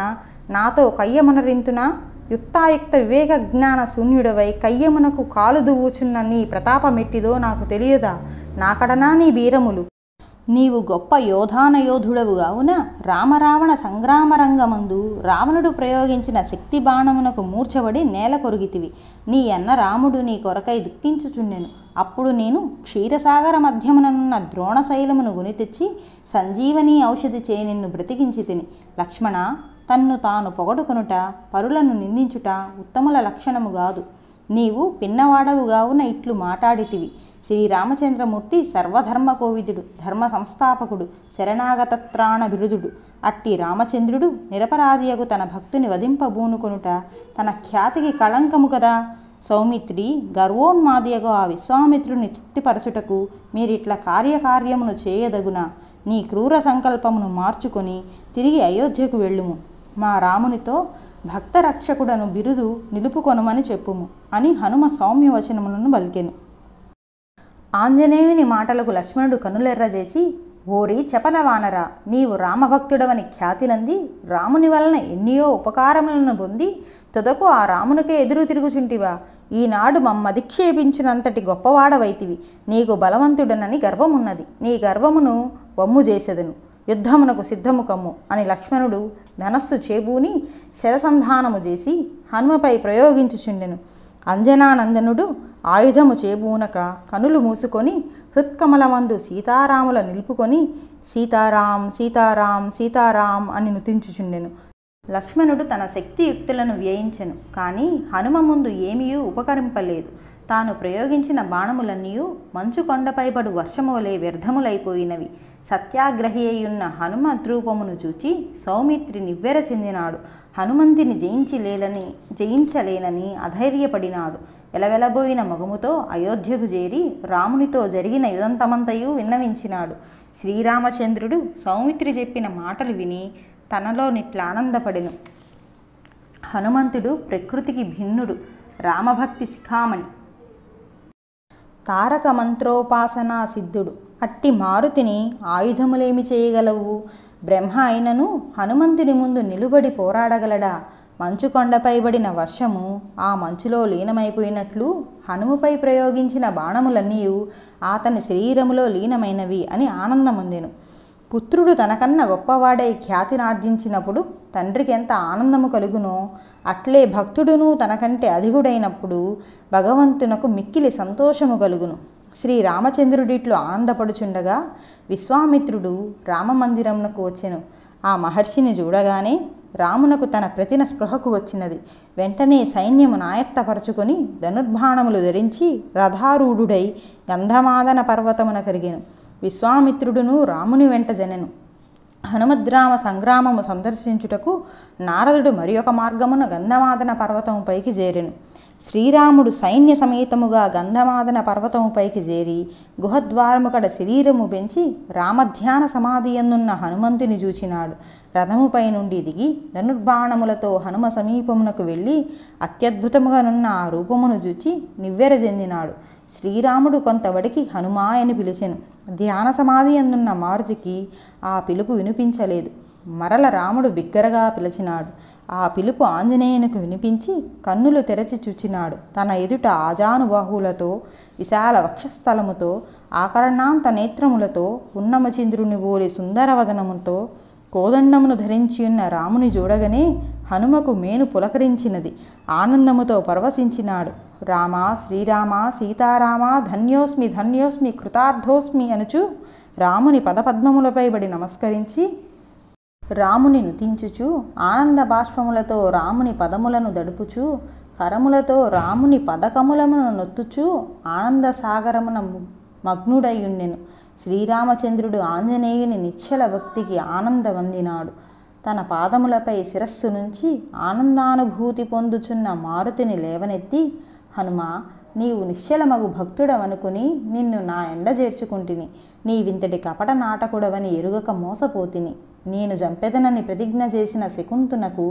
నాతో కయ్యమునరింతునా? యుక్తాయుక్త వివేక జ్ఞాన శూన్యుడవై కయ్యమునకు కాలు దువ్వుచున్న నీ ప్రతాపమెట్టిదో నాకు తెలియదా? నాకడనా నీ బీరములు? నీవు గొప్ప యోధానయోధుడవు గావున రామరావణ సంగ్రామరంగమందు రావణుడు ప్రయోగించిన శక్తి బాణమునకు మూర్ఛబడి నేల కొరిగితివి. నీ అన్న రాముడు నీ కొరకై దుఃఖించుచుండెను. అప్పుడు నేను క్షీరసాగర మధ్యముననున్న ద్రోణశైలమును గునితెచ్చి సంజీవని ఔషధి చే నిన్ను బ్రతికించి తిని. లక్ష్మణ, తన్ను తాను పొగడుకొనుట, పరులను నిందించుట ఉత్తముల లక్షణము గాదు. నీవు పిన్నవాడవు గావున ఇట్లు మాటాడితివి. శ్రీరామచంద్రమూర్తి సర్వధర్మ కోవిదుడు, ధర్మ సంస్థాపకుడు, శరణాగతత్రాణ బిరుదుడు. అట్టి రామచంద్రుడు నిరపరాధియగు తన భక్తుని వధింపబూనుకొనుట తన ఖ్యాతికి కళంకము కదా. సౌమిత్రి, గర్వోన్మాదియగు ఆ విశ్వామిత్రుని తృప్తిపరచుటకు మీరిట్ల కార్యకార్యమును చేయదగునా? నీ క్రూర సంకల్పమును మార్చుకొని తిరిగి అయోధ్యకు వెళ్ళుము. మా రామునితో భక్తరక్షకుడను బిరుదు నిలుపుకొనమని చెప్పుము అని హనుమ సౌమ్యవచనములను పలికెను. ఆంజనేయుని మాటలకు లక్ష్మణుడు కనులెర్రజేసి, ఓరి చపల వానరా, నీవు రామభక్తుడవని ఖ్యాతినంది రాముని వలన ఎన్నియో ఉపకారములను పొంది తుదకు ఆ రామునికే ఎదురు తిరుగుచుంటివా? ఈనాడు మమ్మధిక్షేపించినంతటి గొప్పవాడవైతివి. నీకు బలవంతుడనని గర్వమున్నది. నీ గర్వమును వమ్ము చేసెదను. యుద్ధమునకు సిద్ధము కమ్ము అని లక్ష్మణుడు ధనస్సు చేబూని శరసంధానము చేసి హనుమపై ప్రయోగించుచుండెను. అంజనానందనుడు ఆయుధము చేబూనక కనులు మూసుకొని హృత్కమలమందు సీతారాముల నిలుపుకొని సీతారాం సీతారాం సీతారాం అని నుతించుచుండెను. లక్ష్మణుడు తన శక్తియుక్తులను వ్యయించెను, కానీ హనుమ ముందు ఏమీయూ ఉపకరింపలేదు. తాను ప్రయోగించిన బాణములన్నీ మంచు కొండపైబడు వర్షమువలే వ్యర్థములైపోయినవి. సత్యాగ్రహి అయ్యున్న హనుమద్రూపమును చూచి సౌమిత్రి నివ్వెర చెందినాడు. హనుమంతుని జయించలేనని అధైర్యపడినాడు. ఎలవెలబోయిన మగముతో అయోధ్యకు చేరి రామునితో జరిగిన యుదంతమంతయు విన్నవించినాడు. శ్రీరామచంద్రుడు సౌమిత్రి చెప్పిన మాటలు విని తనలో నిట్ల ఆనందపడెను. హనుమంతుడు ప్రకృతికి భిన్నుడు, రామభక్తి శిఖామణి, తారక మంత్రోపాసనా సిద్ధుడు. అట్టి మారుతిని ఆయుధములేమి చేయగలవు? బ్రహ్మ అయినను హనుమంతుని ముందు నిలుబడి పోరాడగలడా? మంచు కొండపైబడిన వర్షము ఆ మంచులో లీనమైపోయినట్లు హనుమపై ప్రయోగించిన బాణములన్నీ అతని శరీరములో లీనమైనవి అని ఆనందముందెను. పుత్రుడు తనకన్నా గొప్పవాడై ఖ్యాతినార్జించినప్పుడు తండ్రికి ఎంత ఆనందము కలుగునో అట్లే భక్తుడును తనకంటే అధికుడైనప్పుడు భగవంతునకు మిక్కిలి సంతోషము కలుగును. శ్రీరామచంద్రుడిట్లు ఆనందపడుచుండగా విశ్వామిత్రుడు రామమందిరమునకు వచ్చెను. ఆ మహర్షిని చూడగానే రామునకు తన ప్రతిన స్పృహకు వచ్చినది. వెంటనే సైన్యము నాయత్తపరుచుకొని ధనుర్బాణములు ధరించి రథారూఢుడై గంధమాదన పర్వతమున కరిగెను. విశ్వామిత్రుడును రాముని వెంట జనెను. హనుమద్రామ సంగ్రామము సందర్శించుటకు నారదుడు మరి ఒక మార్గమున గంధమాదన పర్వతము పైకి చేరెను. శ్రీరాముడు సైన్య సమేతముగా గంధమాదన పర్వతము పైకి చేరి గుహద్వారము కడ శరీరము పెంచి రామధ్యాన సమాధి అందున్న హనుమంతుని చూచినాడు. రథముపై నుండి దిగి ధనుర్బాణములతో హనుమ సమీపమునకు వెళ్ళి అత్యద్భుతముగానున్న ఆ రూపమును చూచి నివ్వెర చెందినాడు. శ్రీరాముడు కొంతవడికి హనుమా అని పిలిచెను. ధ్యాన సమాధి అందున్న మారుతికి ఆ పిలుపు వినిపించలేదు. మరల రాముడు బిగ్గరగా పిలిచినాడు. ఆ పిలుపు ఆంజనేయునికి వినిపించి కన్నులు తెరచి చూచినాడు. తన ఎదుట ఆజానుబాహులతో విశాల వక్షస్థలముతో ఆకర్ణాంత నేత్రములతో పున్నమచంద్రుని ఓలి సుందరవదనముతో కోదండమును ధరించియున్న రాముని చూడగానే హనుమకు మేను పులకరించినది. ఆనందముతో పరవశించినాడు. రామ శ్రీరామ సీతారామ ధన్యోస్మి ధన్యోస్మి కృతార్థోస్మి అనుచు రాముని పదపద్మములపై బడి నమస్కరించి రాముని నుతించుచు ఆనంద బాష్పములతో రాముని పదములను దడుపుచు కరములతో రాముని పదకములమును నొత్తుచు ఆనంద సాగరమున మగ్నుడయ్యుండెను. శ్రీరామచంద్రుడు ఆంజనేయుని నిశ్చల భక్తికి ఆనందవందినాడు. తన పాదములపై శిరస్సు నుంచి ఆనందానుభూతి పొందుచున్న మారుతిని లేవనెత్తి, హనుమా, నీవు నిశ్చలమగు భక్తుడవనుకుని నిన్ను నా ఎండ చేర్చుకుంటుని. నీవింతటి కపట నాటకుడవని ఎరుగక మోసపోతిని. నేను జంపెదనని ప్రతిజ్ఞ చేసిన శకుంతునకు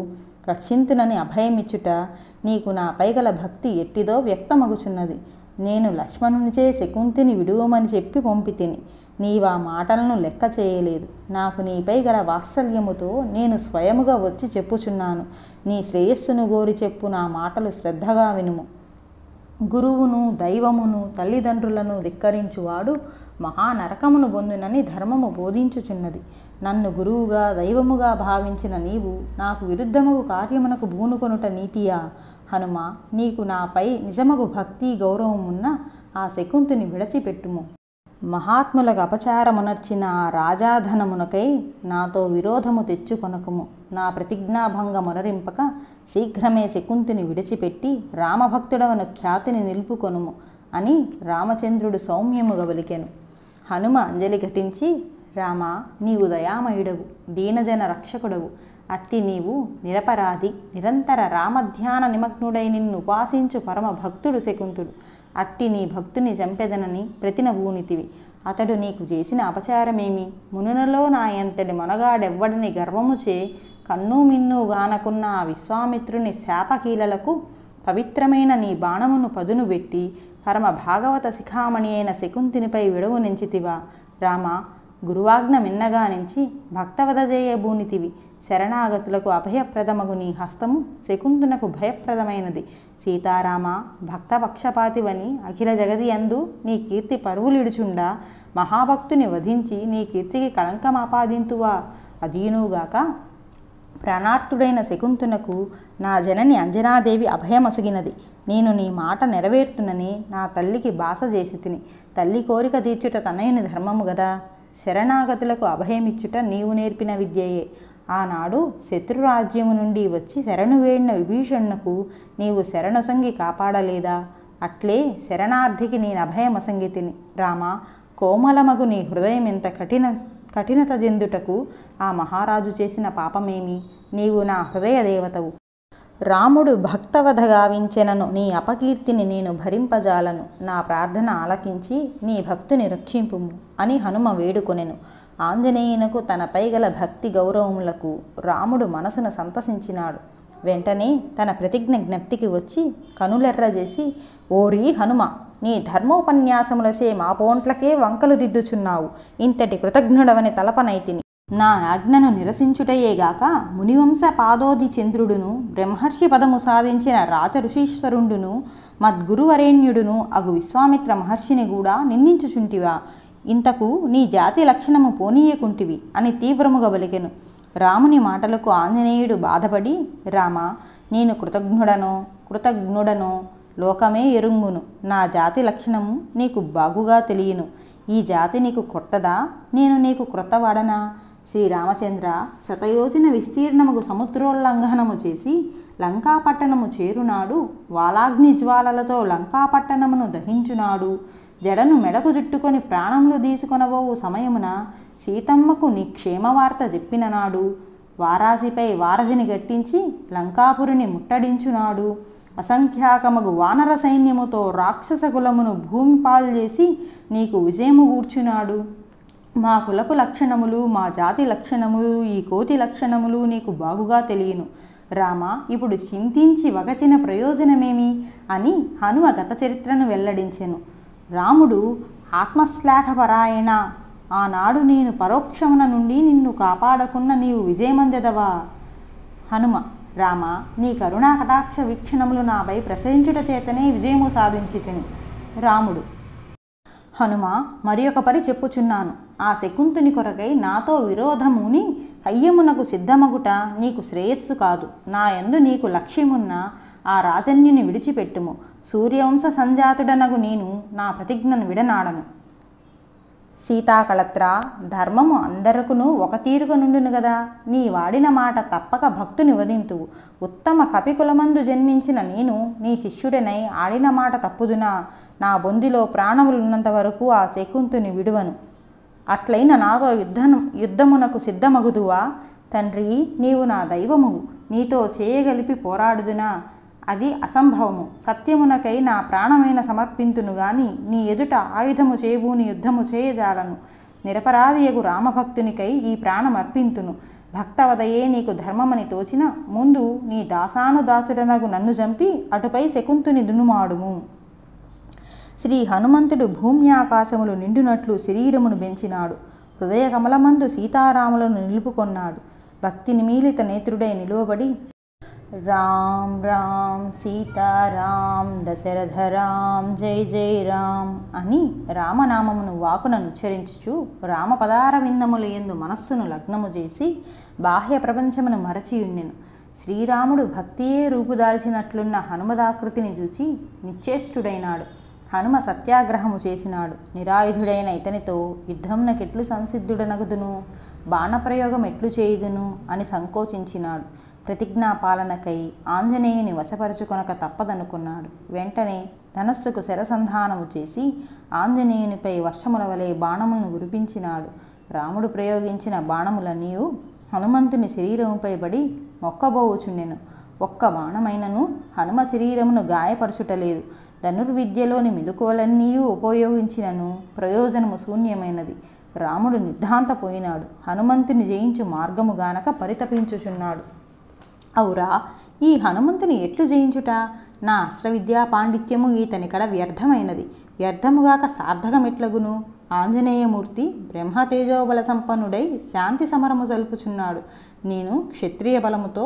రక్షింతునని అభయమిచ్చుట నీకు నాపై గల భక్తి ఎట్టిదో వ్యక్తమగుచున్నది. నేను లక్ష్మణునిచే శకుంతిని విడువమని చెప్పి పంపితిని. నీవా మాటలను లెక్క చేయలేదు. నాకు నీపై గల వాత్సల్యముతో నేను స్వయముగా వచ్చి చెప్పుచున్నాను. నీ శ్రేయస్సును గోరి చెప్పు నా మాటలు శ్రద్ధగా వినుము. గురువును దైవమును తల్లిదండ్రులను ధిక్కరించువాడు మహానరకమును పొందునని ధర్మము బోధించుచున్నది. నన్ను గురువుగా దైవముగా భావించిన నీవు నాకు విరుద్ధముగు కార్యమునకు బూనుకొనుట నీతియా? హనుమ, నీకు నాపై నిజమగు భక్తి గౌరవమున్న ఆ శకుంతిని విడచిపెట్టుము. మహాత్ములకు అపచారమునర్చిన ఆ రాజాధనమునకై నాతో విరోధము తెచ్చుకొనకుము. నా ప్రతిజ్ఞాభంగమునరింపక శీఘ్రమే శకుంతిని విడిచిపెట్టి రామభక్తుడవను ఖ్యాతిని నిలుపుకొనుము అని రామచంద్రుడు సౌమ్యముగా పలికెను. హనుమ అంజలి ఘటించి, రామ, నీవు దయామయుడవు, దీనజన రక్షకుడవు. అట్టి నీవు నిరపరాధి, నిరంతర రామధ్యాన నిమగ్నుడై నిన్ను ఉపాసించు పరమ భక్తుడు శకుంతుడు. అట్టి నీ భక్తుని చంపెదనని ప్రతినబూనితివి. అతడు నీకు చేసిన అపచారమేమి? మునులలో నా ఎంతటి మొనగాడెవ్వడని గర్వముచే కన్ను మిన్ను గానకున్న ఆ విశ్వామిత్రుని శాపకీలలకు పవిత్రమైన నీ బాణమును పదును పెట్టి పరమ భాగవత శిఖామణి అయిన శకుంతినిపై విడవు నెంచితివా? రామ, గురువాజ్ఞ మిన్నగా నుంచి భక్తవదజేయబూనితివి. శరణాగతులకు అభయప్రదమగు నీ హస్తము శకుంతునకు భయప్రదమైనది. సీతారామ, భక్తపక్షపాతివని అఖిల జగది యందు నీ కీర్తి పరువులిడుచుండా మహాభక్తుని వధించి నీ కీర్తికి కళంకమాపాదింతువా? అదీనుగాక ప్రాణార్థుడైన శకుంతునకు నా జనని అంజనాదేవి అభయమొసగినది. నేను నీ మాట నెరవేర్తునని నా తల్లికి బాస చేసి తిని. తల్లి కోరిక తీర్చుట తనయుని ధర్మము గదా. శరణాగతులకు అభయమిచ్చుట నీవు నేర్పిన విద్యయే. ఆనాడు శత్రురాజ్యము నుండి వచ్చి శరణు వేడిన విభీషణునకు నీవు శరణొసంగి కాపాడలేదా? అట్లే శరణార్థికి నేను అభయమొసంగి తిని. రామ, కోమలమగు నీ హృదయం ఎంత కఠినత చెందుటకు ఆ మహారాజు చేసిన పాపమేమి? నీవు నా హృదయ దేవతవు. రాముడు భక్తవధ గావించెనను నీ అపకీర్తిని నేను భరింపజాలను. నా ప్రార్థన ఆలకించి నీ భక్తుని రక్షింపుము అని హనుమ వేడుకొనెను. ఆంజనేయునకు తనపై గల భక్తి గౌరవములకు రాముడు మనసున సంతసించినాడు. వెంటనే తన ప్రతిజ్ఞ జ్ఞప్తికి వచ్చి కనులెర్రజేసి, ఓరీ హనుమ, నీ ధర్మోపన్యాసములచే మా పోంట్లకే వంకలు దిద్దుచున్నావు. ఇంతటి కృతజ్ఞుడవని తలపనైతిని. నా ఆజ్ఞను నిరసించుటయేగాక మునివంశ పాదోది చంద్రుడును బ్రహ్మర్షి పదము సాధించిన రాజ ఋషీశ్వరుండును మద్గురువరేణ్యుడును అగు విశ్వామిత్ర మహర్షిని కూడా నిందించుచుంటివా? ఇంతకు నీ జాతి లక్షణము పోనీయకుంటివి అని తీవ్రముగా పలికెను. రాముని మాటలకు ఆంజనేయుడు బాధపడి, రామా, నేను కృతజ్ఞుడనో లోకమే ఎరుంగును. నా జాతి లక్షణము నీకు బాగుగా తెలియను. ఈ జాతి నీకు కొత్తదా? నేను నీకు క్రొత్తవాడనా? శ్రీరామచంద్ర, శతయోజన విస్తీర్ణముకు సముద్రోల్లంఘనము చేసి లంకాపట్టణము చేరునాడు, వాలాగ్ని జ్వాలలతో లంకాపట్టణమును దహించునాడు, జడను మెడకు జుట్టుకొని ప్రాణములు తీసుకొనబోవు సమయమున సీతమ్మకు నీ క్షేమవార్త చెప్పిన నాడు, వారాసిపై వారధిని గట్టించి లంకాపురిని ముట్టడించునాడు, అసంఖ్యాకమగు వానర సైన్యముతో రాక్షస కులమును భూమి పాల్చేసి నీకు విజయము గూర్చునాడు. మా కులపు లక్షణములు, మా జాతి లక్షణములు, ఈ కోతి లక్షణములు నీకు బాగుగా తెలియను. రామ, ఇప్పుడు చింతించి వగచిన ప్రయోజనమేమి అని హనుమ గత చరిత్రను వెల్లడించెను. రాముడు ఆత్మశ్లాఘపరాయణ, ఆనాడు నేను పరోక్షమున నుండి నిన్ను కాపాడకున్న నీవు విజయమందెదవా? హనుమ, రామ, నీ కరుణా కటాక్ష వీక్షణములు నాపై ప్రసరించుట చేతనే విజయము సాధించితిని. రాముడు, హనుమ, మరి ఒక పరి చెప్పుచున్నాను. ఆ శకుంతుని కొరకై నాతో విరోధముని కయ్యమునకు సిద్ధమగుట నీకు శ్రేయస్సు కాదు. నా యందు నీకు లక్ష్యమున్న ఆ రాజన్యుని విడిచిపెట్టుము. సూర్యవంశ సంజాతుడనగు నేను నా ప్రతిజ్ఞను విడనాడను. సీతాకళత్ర, ధర్మము అందరకును ఒక తీరుగా నుండును గదా. నీ వాడిన మాట తప్పక భక్తుని వదింతువు. ఉత్తమ కపికులమందు జన్మించిన నేను నీ శిష్యుడనై ఆడిన మాట తప్పుదునా? నా బొందిలో ప్రాణములున్నంత వరకు ఆ శకుంతుని విడువను. అట్లయిన నాతో యుద్ధమునకు సిద్ధమగుదువా? తండ్రి, నీవు నా దైవమువు, నీతో చేయగలిపి పోరాడుదునా? అది అసంభవము. సత్యమునకై నా ప్రాణమైన సమర్పింతును గాని నీ ఎదుట ఆయుధము చేబూని యుద్ధము చేయజాలను. నిరపరాధియగు రామభక్తునికై ఈ ప్రాణమర్పింతును. భక్తవదయే నీకు ధర్మమని తోచిన ముందు నీ దాసానుదాసుడనగు నన్ను చంపి అటుపై శకుంతుని దునుమాడుము. శ్రీ హనుమంతుడు భూమ్యాకాశములు నిండునట్లు శరీరమును పెంచినాడు. హృదయ కమలమందు సీతారాములను నిలుపుకొన్నాడు. భక్తి నిమీలిత నేత్రుడై నిలువబడి, రామ్ రామ్ సీతారాం దశరథ రామ్ జై జై రామ్ అని రామనామమును వాకునను ఉచ్చరించుచు రామపదార విందముల యందు మనస్సును లగ్నము చేసి బాహ్య ప్రపంచమును మరచియుండెను. శ్రీరాముడు భక్తియే రూపుదాల్చినట్లున్న హనుమదాకృతిని చూసి నిశ్చేష్టుడైనాడు. హనుమ సత్యాగ్రహము చేసినాడు. నిరాయుధుడైన ఇతనితో యుద్ధమునకెట్లు సంసిద్ధుడనగుదును, బాణప్రయోగం ఎట్లు చేయుదును అని సంకోచించినాడు. ప్రతిజ్ఞాపాలనకై ఆంజనేయుని వశపరుచుకొనక తప్పదనుకున్నాడు. వెంటనే ధనస్సుకు శరసంధానము చేసి ఆంజనేయునిపై వర్షముల వలె బాణములను కురిపించినాడు. రాముడు ప్రయోగించిన బాణములన్నీ హనుమంతుని శరీరముపై పడి మొక్కబోవుచుండెను. ఒక్క బాణమైనను హనుమ శరీరమును గాయపరచుటలేదు. ధనుర్విద్యలోని మెలకువలన్నీ ఉపయోగించినను ప్రయోజనము శూన్యమైనది. రాముడు నిర్ధాంతపోయినాడు. హనుమంతుని జయించు మార్గము గానక పరితపించుచున్నాడు. అవురా, ఈ హనుమంతుని ఎట్లు జయించుట? నా అస్త్రవిద్యా పాండిత్యము ఈతనికడ వ్యర్థమైనది. వ్యర్థముగాక సార్థకమెట్లగును? ఆంజనేయమూర్తి బ్రహ్మతేజోబల సంపన్నుడై శాంతి సమరము జలుపుచున్నాడు. నేను క్షత్రియ బలముతో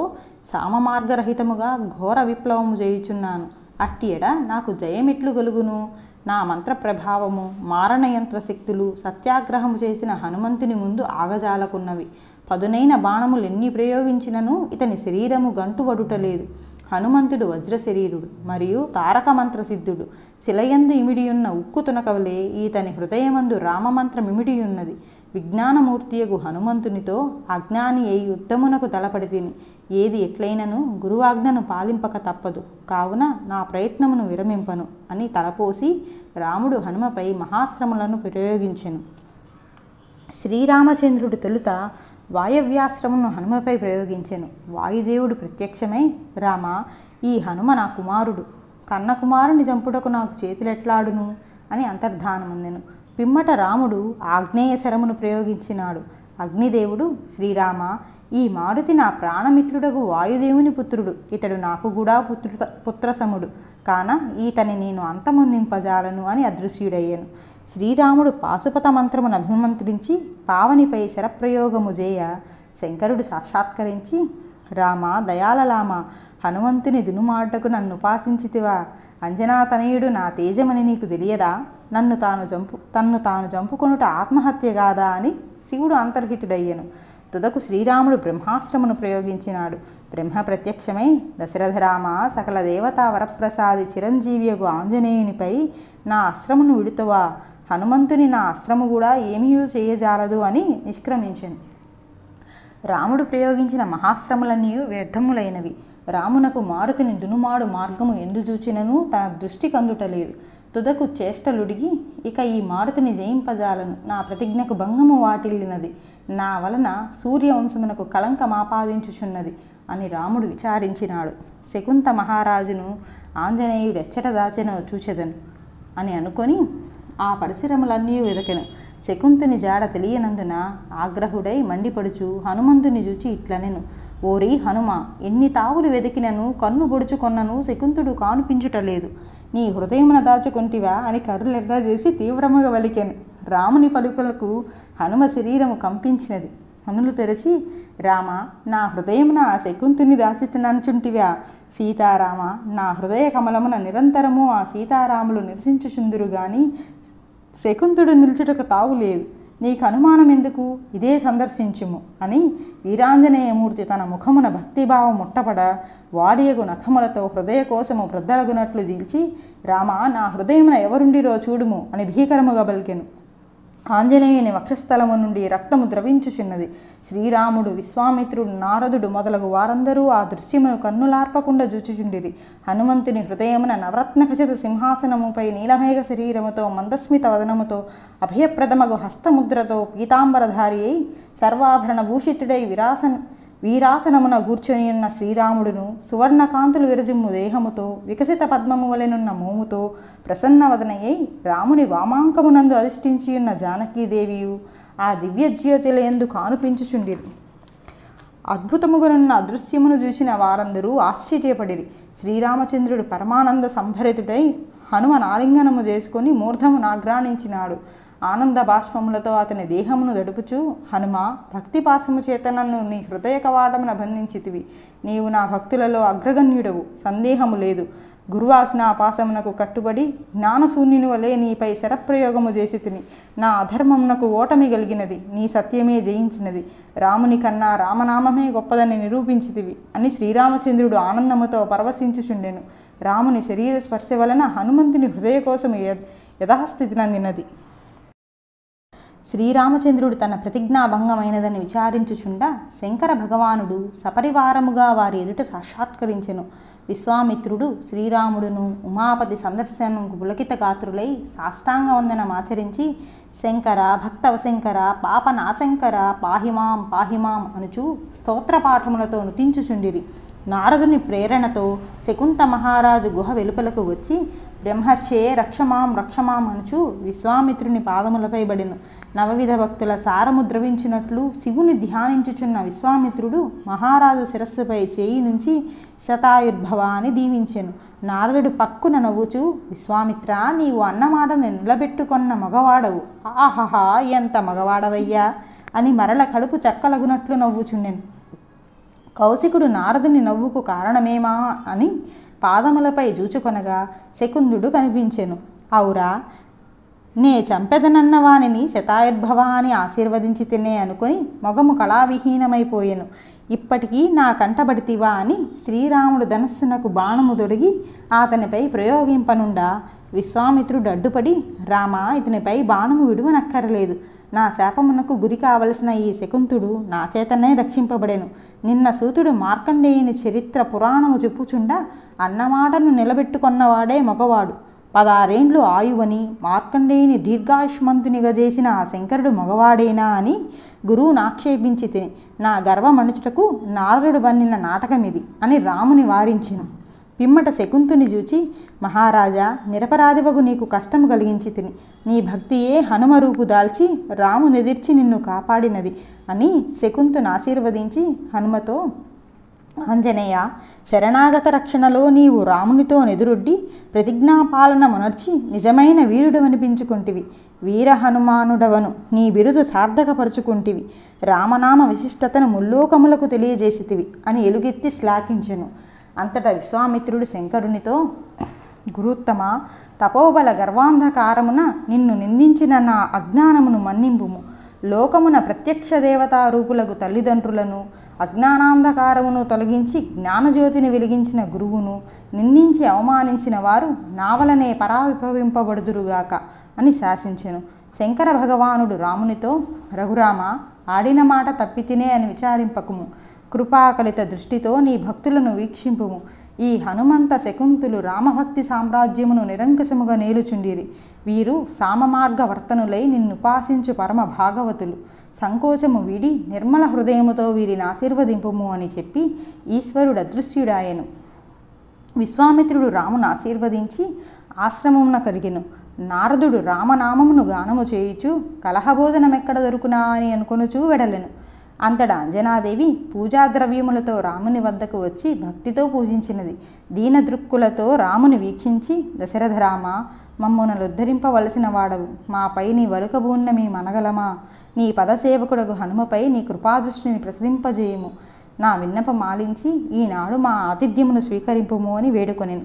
సామమార్గరహితముగా ఘోర విప్లవము చేయుచున్నాను. అట్టి ఎడ నాకు జయమెట్లు గలుగును? నా మంత్ర ప్రభావము, మారణయంత్ర శక్తులు సత్యాగ్రహము చేసిన హనుమంతుని ముందు ఆగజాలకున్నవి. పదునైన బాణములు ఎన్ని ప్రయోగించినను ఇతని శరీరము గంటుబడుటలేదు. హనుమంతుడు వజ్రశరీరుడు మరియు తారక మంత్రసిద్ధుడు. శిలయందు ఇమిడియున్న ఉక్కు తునకవలే ఈతని హృదయమందు రామమంత్రమిమిడియున్నది. విజ్ఞానమూర్తియగు హనుమంతునితో అజ్ఞాని అయి యుద్ధమునకు తలపడితిని. ఏది ఎట్లయినను గురువాజ్ఞను పాలింపక తప్పదు. కావున నా ప్రయత్నమును విరమింపను అని తలపోసి రాముడు హనుమపై మహాశ్రములను ప్రయోగించెను. శ్రీరామచంద్రుడు తొలుత వాయవ్యాశ్రమును హనుమపై ప్రయోగించెను. వాయుదేవుడు ప్రత్యక్షమై, రామ, ఈ హనుమ నా కుమారుడు. కన్న కుమారుని చంపుటకు నాకు చేతులెట్లాడును అని అంతర్ధానమందెను. పిమ్మట రాముడు ఆగ్నేయ శరమును ప్రయోగించినాడు. అగ్నిదేవుడు, శ్రీరామ, ఈ మారుతి నా ప్రాణమిత్రుడగు వాయుదేవుని పుత్రుడు. ఇతడు నాకు కూడా పుత్రసముడు. కాన ఈతని నేను అంతమొందింపజాలను అని అదృశ్యుడయ్యను. శ్రీరాముడు పాశుపత మంత్రమును అభిమంత్రించి పావనిపై శరప్రయోగము చేయ శంకరుడు సాక్షాత్కరించి, రామ, దయాలలామ, హనుమంతుని దునుమాటకు నన్ను ఉపాసించితివా? అంజనాతనయుడు నా తేజమని నీకు తెలియదా? తన్ను తాను చంపుకొనుట ఆత్మహత్య కాదా అని శివుడు అంతర్హితుడయ్యను. తుదకు శ్రీరాముడు బ్రహ్మాస్త్రమును ప్రయోగించినాడు. బ్రహ్మ ప్రత్యక్షమై, దశరథరామ, సకల దేవతా వరప్రసాది చిరంజీవియగు ఆంజనేయునిపై నా అస్త్రమును విడుతవా? హనుమంతుని నా అస్త్రము కూడా ఏమీ చేయజాలదు అని నిష్క్రమించెను. రాముడు ప్రయోగించిన మహాశ్రములన్నీ వ్యర్థములైనవి. రామునకు మారుతిని దునుమాడు మార్గము ఎందుచూచినను తన దృష్టి కందుటలేదు. తుదకు చేష్టలుడిగి, ఇక ఈ మారుతిని జయింపజాలను, నా ప్రతిజ్ఞకు భంగము వాటిల్లినది, నా వలన సూర్యవంశమునకు కలంకమాపాదించుచున్నది అని రాముడు విచారించినాడు. శకుంత మహారాజును ఆంజనేయుడు ఎచ్చట దాచెనో చూచెదను అని అనుకొని ఆ పరిసరములన్నీ వెదకెను. శకుంతుని జాడ తెలియనందున ఆగ్రహుడై మండిపడుచు హనుమంతుని చూచి ఇట్లనెను: ఓరి హనుమ, ఎన్ని తావులు వెతికినను కన్ను పొడుచుకొన్నను శకుంతుడు కానుపించుటలేదు. నీ హృదయమున దాచుకొంటివా అని కర్రులెర్ర చేసి తీవ్రముగా వలికెను. రాముని పలుకులకు హనుమ శరీరము కంపించినది. కనులు తెరచి, రామ, నా హృదయమున ఆ శకుంతుని దాచితననుచుంటివా? సీతారామ, నా హృదయ కమలమున నిరంతరము ఆ సీతారాములు నివసించుచుందురు గాని శకుంతుడు నిల్చుటకు తావులేదు. నీకు అనుమానం ఎందుకు? ఇదే సందర్శించుము అని వీరాంజనేయమూర్తి తన ముఖమున భక్తిభావం ముట్టపడ వాడియగు నఖములతో హృదయ కోశము బ్రద్దలగునట్లు దీల్చి, రామ, నా హృదయమున ఎవరుండిరో చూడుము అని భీకరముగా పలికెను. ఆంజనేయుని వక్షస్థలము నుండి రక్తము ద్రవించుచున్నది. శ్రీరాముడు, విశ్వామిత్రుడు, నారదుడు మొదలగు వారందరూ ఆ దృశ్యమును కన్నులార్పకుండా చూచుచుండిరి. హనుమంతుని హృదయమున నవరత్న ఖచిత సింహాసనముపై నీలమేఘ శరీరముతో మందస్మిత వదనముతో అభయప్రదమగు హస్తముద్రతో పీతాంబరధారి అయి సర్వాభరణ భూషితుడై వీరాసనమున కూర్చొని ఉన్న శ్రీరాముడును సువర్ణకాంతులు విరజిమ్ము దేహముతో వికసిత పద్మము వలెనున్న మోముతో ప్రసన్నవదనయ్యై రాముని వామాంకమునందు అధిష్ఠించియున్న జానకీదేవియు ఆ దివ్యజ్యోతిలయందు కానుపించుచుండిరి. అద్భుతముగనున్న అదృశ్యమును చూసిన వారందరూ ఆశ్చర్యపడిరి. శ్రీరామచంద్రుడు పరమానంద సంభరితుడై హనుమ ఆలింగనము చేసుకొని మూర్ధమును ఆగ్రాణించినాడు. ఆనంద బాష్పములతో అతని దేహమును దడుపుచూ, హనుమ, భక్తిపాసము చేత నన్ను నీ హృదయ కవాటమున బంధించితివి. నీవు నా భక్తులలో అగ్రగణ్యుడవు, సందేహము లేదు. గురువాజ్ఞాపాసమునకు కట్టుబడి జ్ఞానశూన్యుని వలె నీపై శరప్రయోగము చేసి తిని నా అధర్మమునకు ఓటమి కలిగినది, నీ సత్యమే జయించినది. రాముని కన్నా రామనామమే గొప్పదని నిరూపించితివి అని శ్రీరామచంద్రుడు ఆనందముతో పరవశించుచుండెను. రాముని శరీర స్పర్శ వలన హనుమంతుని హృదయ కోసము యథాస్థితి నందినది. శ్రీరామచంద్రుడు తన ప్రతిజ్ఞాభంగమైనదని విచారించుచుండా శంకర భగవానుడు సపరివారముగా వారి ఎదుట సాక్షాత్కరించెను. విశ్వామిత్రుడు శ్రీరాముడును ఉమాపతి సందర్శనకు పులకిత గాత్రులై సాష్టాంగ వందనమాచరించి, శంకర, భక్తవశంకర, పాపనాశంకర, పాహిమాం పాహిమాం అనుచు స్తోత్రపాఠములతో నుతించుచుండిరి. నారదుని ప్రేరణతో శకుంత మహారాజు గుహ వెలుపలకు వచ్చి, బ్రహ్మర్షే రక్షమాం రక్షమాం అనుచు విశ్వామిత్రుని పాదములపై బడెను. నవవిధ భక్తుల సారము ద్రవించినట్లు శివుని ధ్యానించుచున్న విశ్వామిత్రుడు మహారాజు శిరస్సుపై చేయి నుంచి శతాయుర్భవ అని దీవించెను. నారదుడు పక్కున నవ్వుచూ, విశ్వామిత్ర, నీవు అన్నమాటను నిలబెట్టుకొన్న మగవాడవు. ఆహహా, ఎంత మగవాడవయ్యా అని మరల కడుపు చక్కలగునట్లు నవ్వుచుండెను. కౌశికుడు నారదుని నవ్వుకు కారణమేమా అని పాదములపై జూచుకొనగా శకుందుడు కనిపించెను. ఔరా, నే చంపెదనన్న వానిని శతాయుర్భవ అని ఆశీర్వదించి తినే అనుకొని మొగము కళావిహీనమైపోయెను. ఇప్పటికీ నా కంటబడితివా అని శ్రీరాముడు ధనస్సునకు బాణము దొడిగి అతనిపై ప్రయోగింపనుండా విశ్వామిత్రుడు అడ్డుపడి, రామ, ఇతనిపై బాణము విడువనక్కరలేదు. నా శాపమునకు గురి కావలసిన ఈ శకుంతుడు నా చేతనే రక్షింపబడెను. నిన్న సూతుడు మార్కండేయుని చరిత్ర పురాణము చెప్పుచుండా అన్నమాటను నిలబెట్టుకొన్నవాడే మగవాడు. 16 ఏండ్లు ఆయువని మార్కండేయుని దీర్ఘాయుష్మంతునిగా చేసిన ఆ శంకరుడు మగవాడేనా అని గురువును ఆక్షేపించి తిని నా గర్వమణుచుటకు నారదుడు బన్నిన నాటకమిది అని రాముని వారించెను. పిమ్మట శకుంతుని చూచి, మహారాజా, నిరపరాధివగు నీకు కష్టము కలిగించి తిని నీ భక్తియే హనుమ రూపు దాల్చి రామునెదిర్చి నిన్ను కాపాడినది అని శకుంతుని ఆశీర్వదించి హనుమతో, ఆంజనేయ, శరణాగత రక్షణలో నీవు రామునితో నెదురొడ్డి ప్రతిజ్ఞాపాలన మునర్చి నిజమైన వీరుడు అనిపించుకుంటివి. వీర హనుమానుడవను నీ బిరుదు సార్థకపరుచుకుంటివి. రామనామ విశిష్టతను ముల్లోకములకు తెలియజేసితివి అని ఎలుగెత్తి శ్లాఘించెను. అంతటా విశ్వామిత్రుడు శంకరునితో, గురుత్తమ తపోబల గర్వాంధకారమున నిన్ను నిందించిన నా అజ్ఞానమును మన్నింపుము. లోకమున ప్రత్యక్ష దేవతా రూపులకు తల్లిదండ్రులను అజ్ఞానాంధకారమును తొలగించి జ్ఞానజ్యోతిని వెలిగించిన గురువును నిందించి అవమానించిన వారు నా వలనే పరావిభవింపబడుదురుగాక అని శాసించెను. శంకర భగవానుడు రామునితో, రఘురామ, ఆడిన మాట తప్పితినే అని విచారింపకుము. కృపాకలిత దృష్టితో నీ భక్తులను వీక్షింపుము. ఈ హనుమంత శకుంతులు రామభక్తి సామ్రాజ్యమును నిరంకుశముగా నేలుచుండిరి. వీరు సామమార్గ వర్తనులై నిన్నుపాసించు పరమ భాగవతులు. సంకోచము వీడి నిర్మల హృదయముతో వీరిని ఆశీర్వదింపుము అని చెప్పి ఈశ్వరుడు అదృశ్యుడాయను. విశ్వామిత్రుడు రామును ఆశీర్వదించి ఆశ్రమమున కలిగెను. నారదుడు రామనామమును గానము చేయుచు కలహబోధనమెక్కడ దొరుకునా అని అనుకొనుచూ వెడలెను. అంతటా అంజనాదేవి పూజాద్రవ్యములతో రాముని వద్దకు వచ్చి భక్తితో పూజించినది. దీనదృక్కులతో రాముని వీక్షించి, దశరథరామ, మమ్మునలుద్ధరింపవలసిన వాడవు, మాపై నీ వలుకబూన్న మీ మనగలమా? నీ పదసేవకుడకు హనుమపై నీ కృపాదృష్టిని ప్రసరింపజేయుము. నా విన్నపం ఆలించి ఈనాడు మా ఆతిథ్యమును స్వీకరింపుము అని వేడుకొనెను.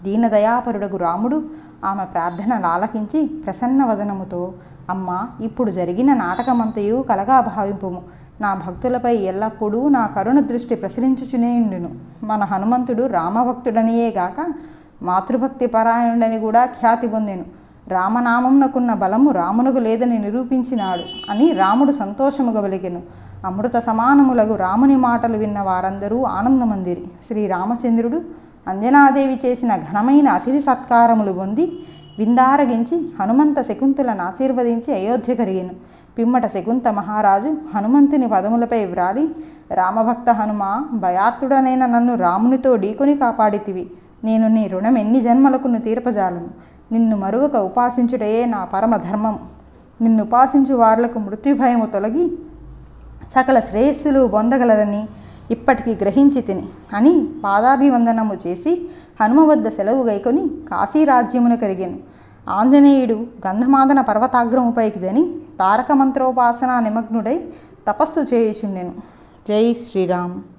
దీనదయాపరుడగు రాముడు ఆమె ప్రార్థన లాలకించి ప్రసన్న వదనముతో, అమ్మా, ఇప్పుడు జరిగిన నాటకమంతయు కలగా భావింపుము. నా భక్తులపై ఎల్లప్పుడూ నా కరుణ దృష్టి ప్రసరించుచునేయుండును. మన హనుమంతుడు రామభక్తుడనియే గాక మాతృభక్తి పరాయణుడని కూడా ఖ్యాతి పొందెను. రామనామమునకున్న బలము రామునకు లేదని నిరూపించినాడు అని రాముడు సంతోషముగా వెలిగెను. అమృత సమానములగు రాముని మాటలు విన్న వారందరూ ఆనందమందిరి. శ్రీరామచంద్రుడు అంజనాదేవి చేసిన ఘనమైన అతిథి సత్కారములు పొంది విందారగించి హనుమంత శకుంతలను ఆశీర్వదించి అయోధ్య కరిగెను. పిమ్మట శకుంత మహారాజు హనుమంతుని పదములపై వ్రాలి, రామభక్త హనుమ, భయాత్తుడనైన నన్ను రామునితో ఢీకొని కాపాడితివి. నేను నీ రుణం ఎన్ని జన్మలకు తీర్పజాలను. నిన్ను మరువక ఉపాసించుటయే నా పరమ ధర్మము. నిన్ను ఉపాసించు వారులకు మృత్యుభయము తొలగి సకల శ్రేయస్సులు పొందగలరని ఇప్పటికీ గ్రహించి తిని అని పాదాభివందనము చేసి హనుమ వద్ద సెలవు గైకొని కాశీరాజ్యమును కరిగెను. ఆంజనేయుడు గంధమాదన పర్వతాగ్రముపైకి జని తారక మంత్రోపాసన నిమగ్నుడై తపస్సు చేయుచుండెను. జై శ్రీరామ్.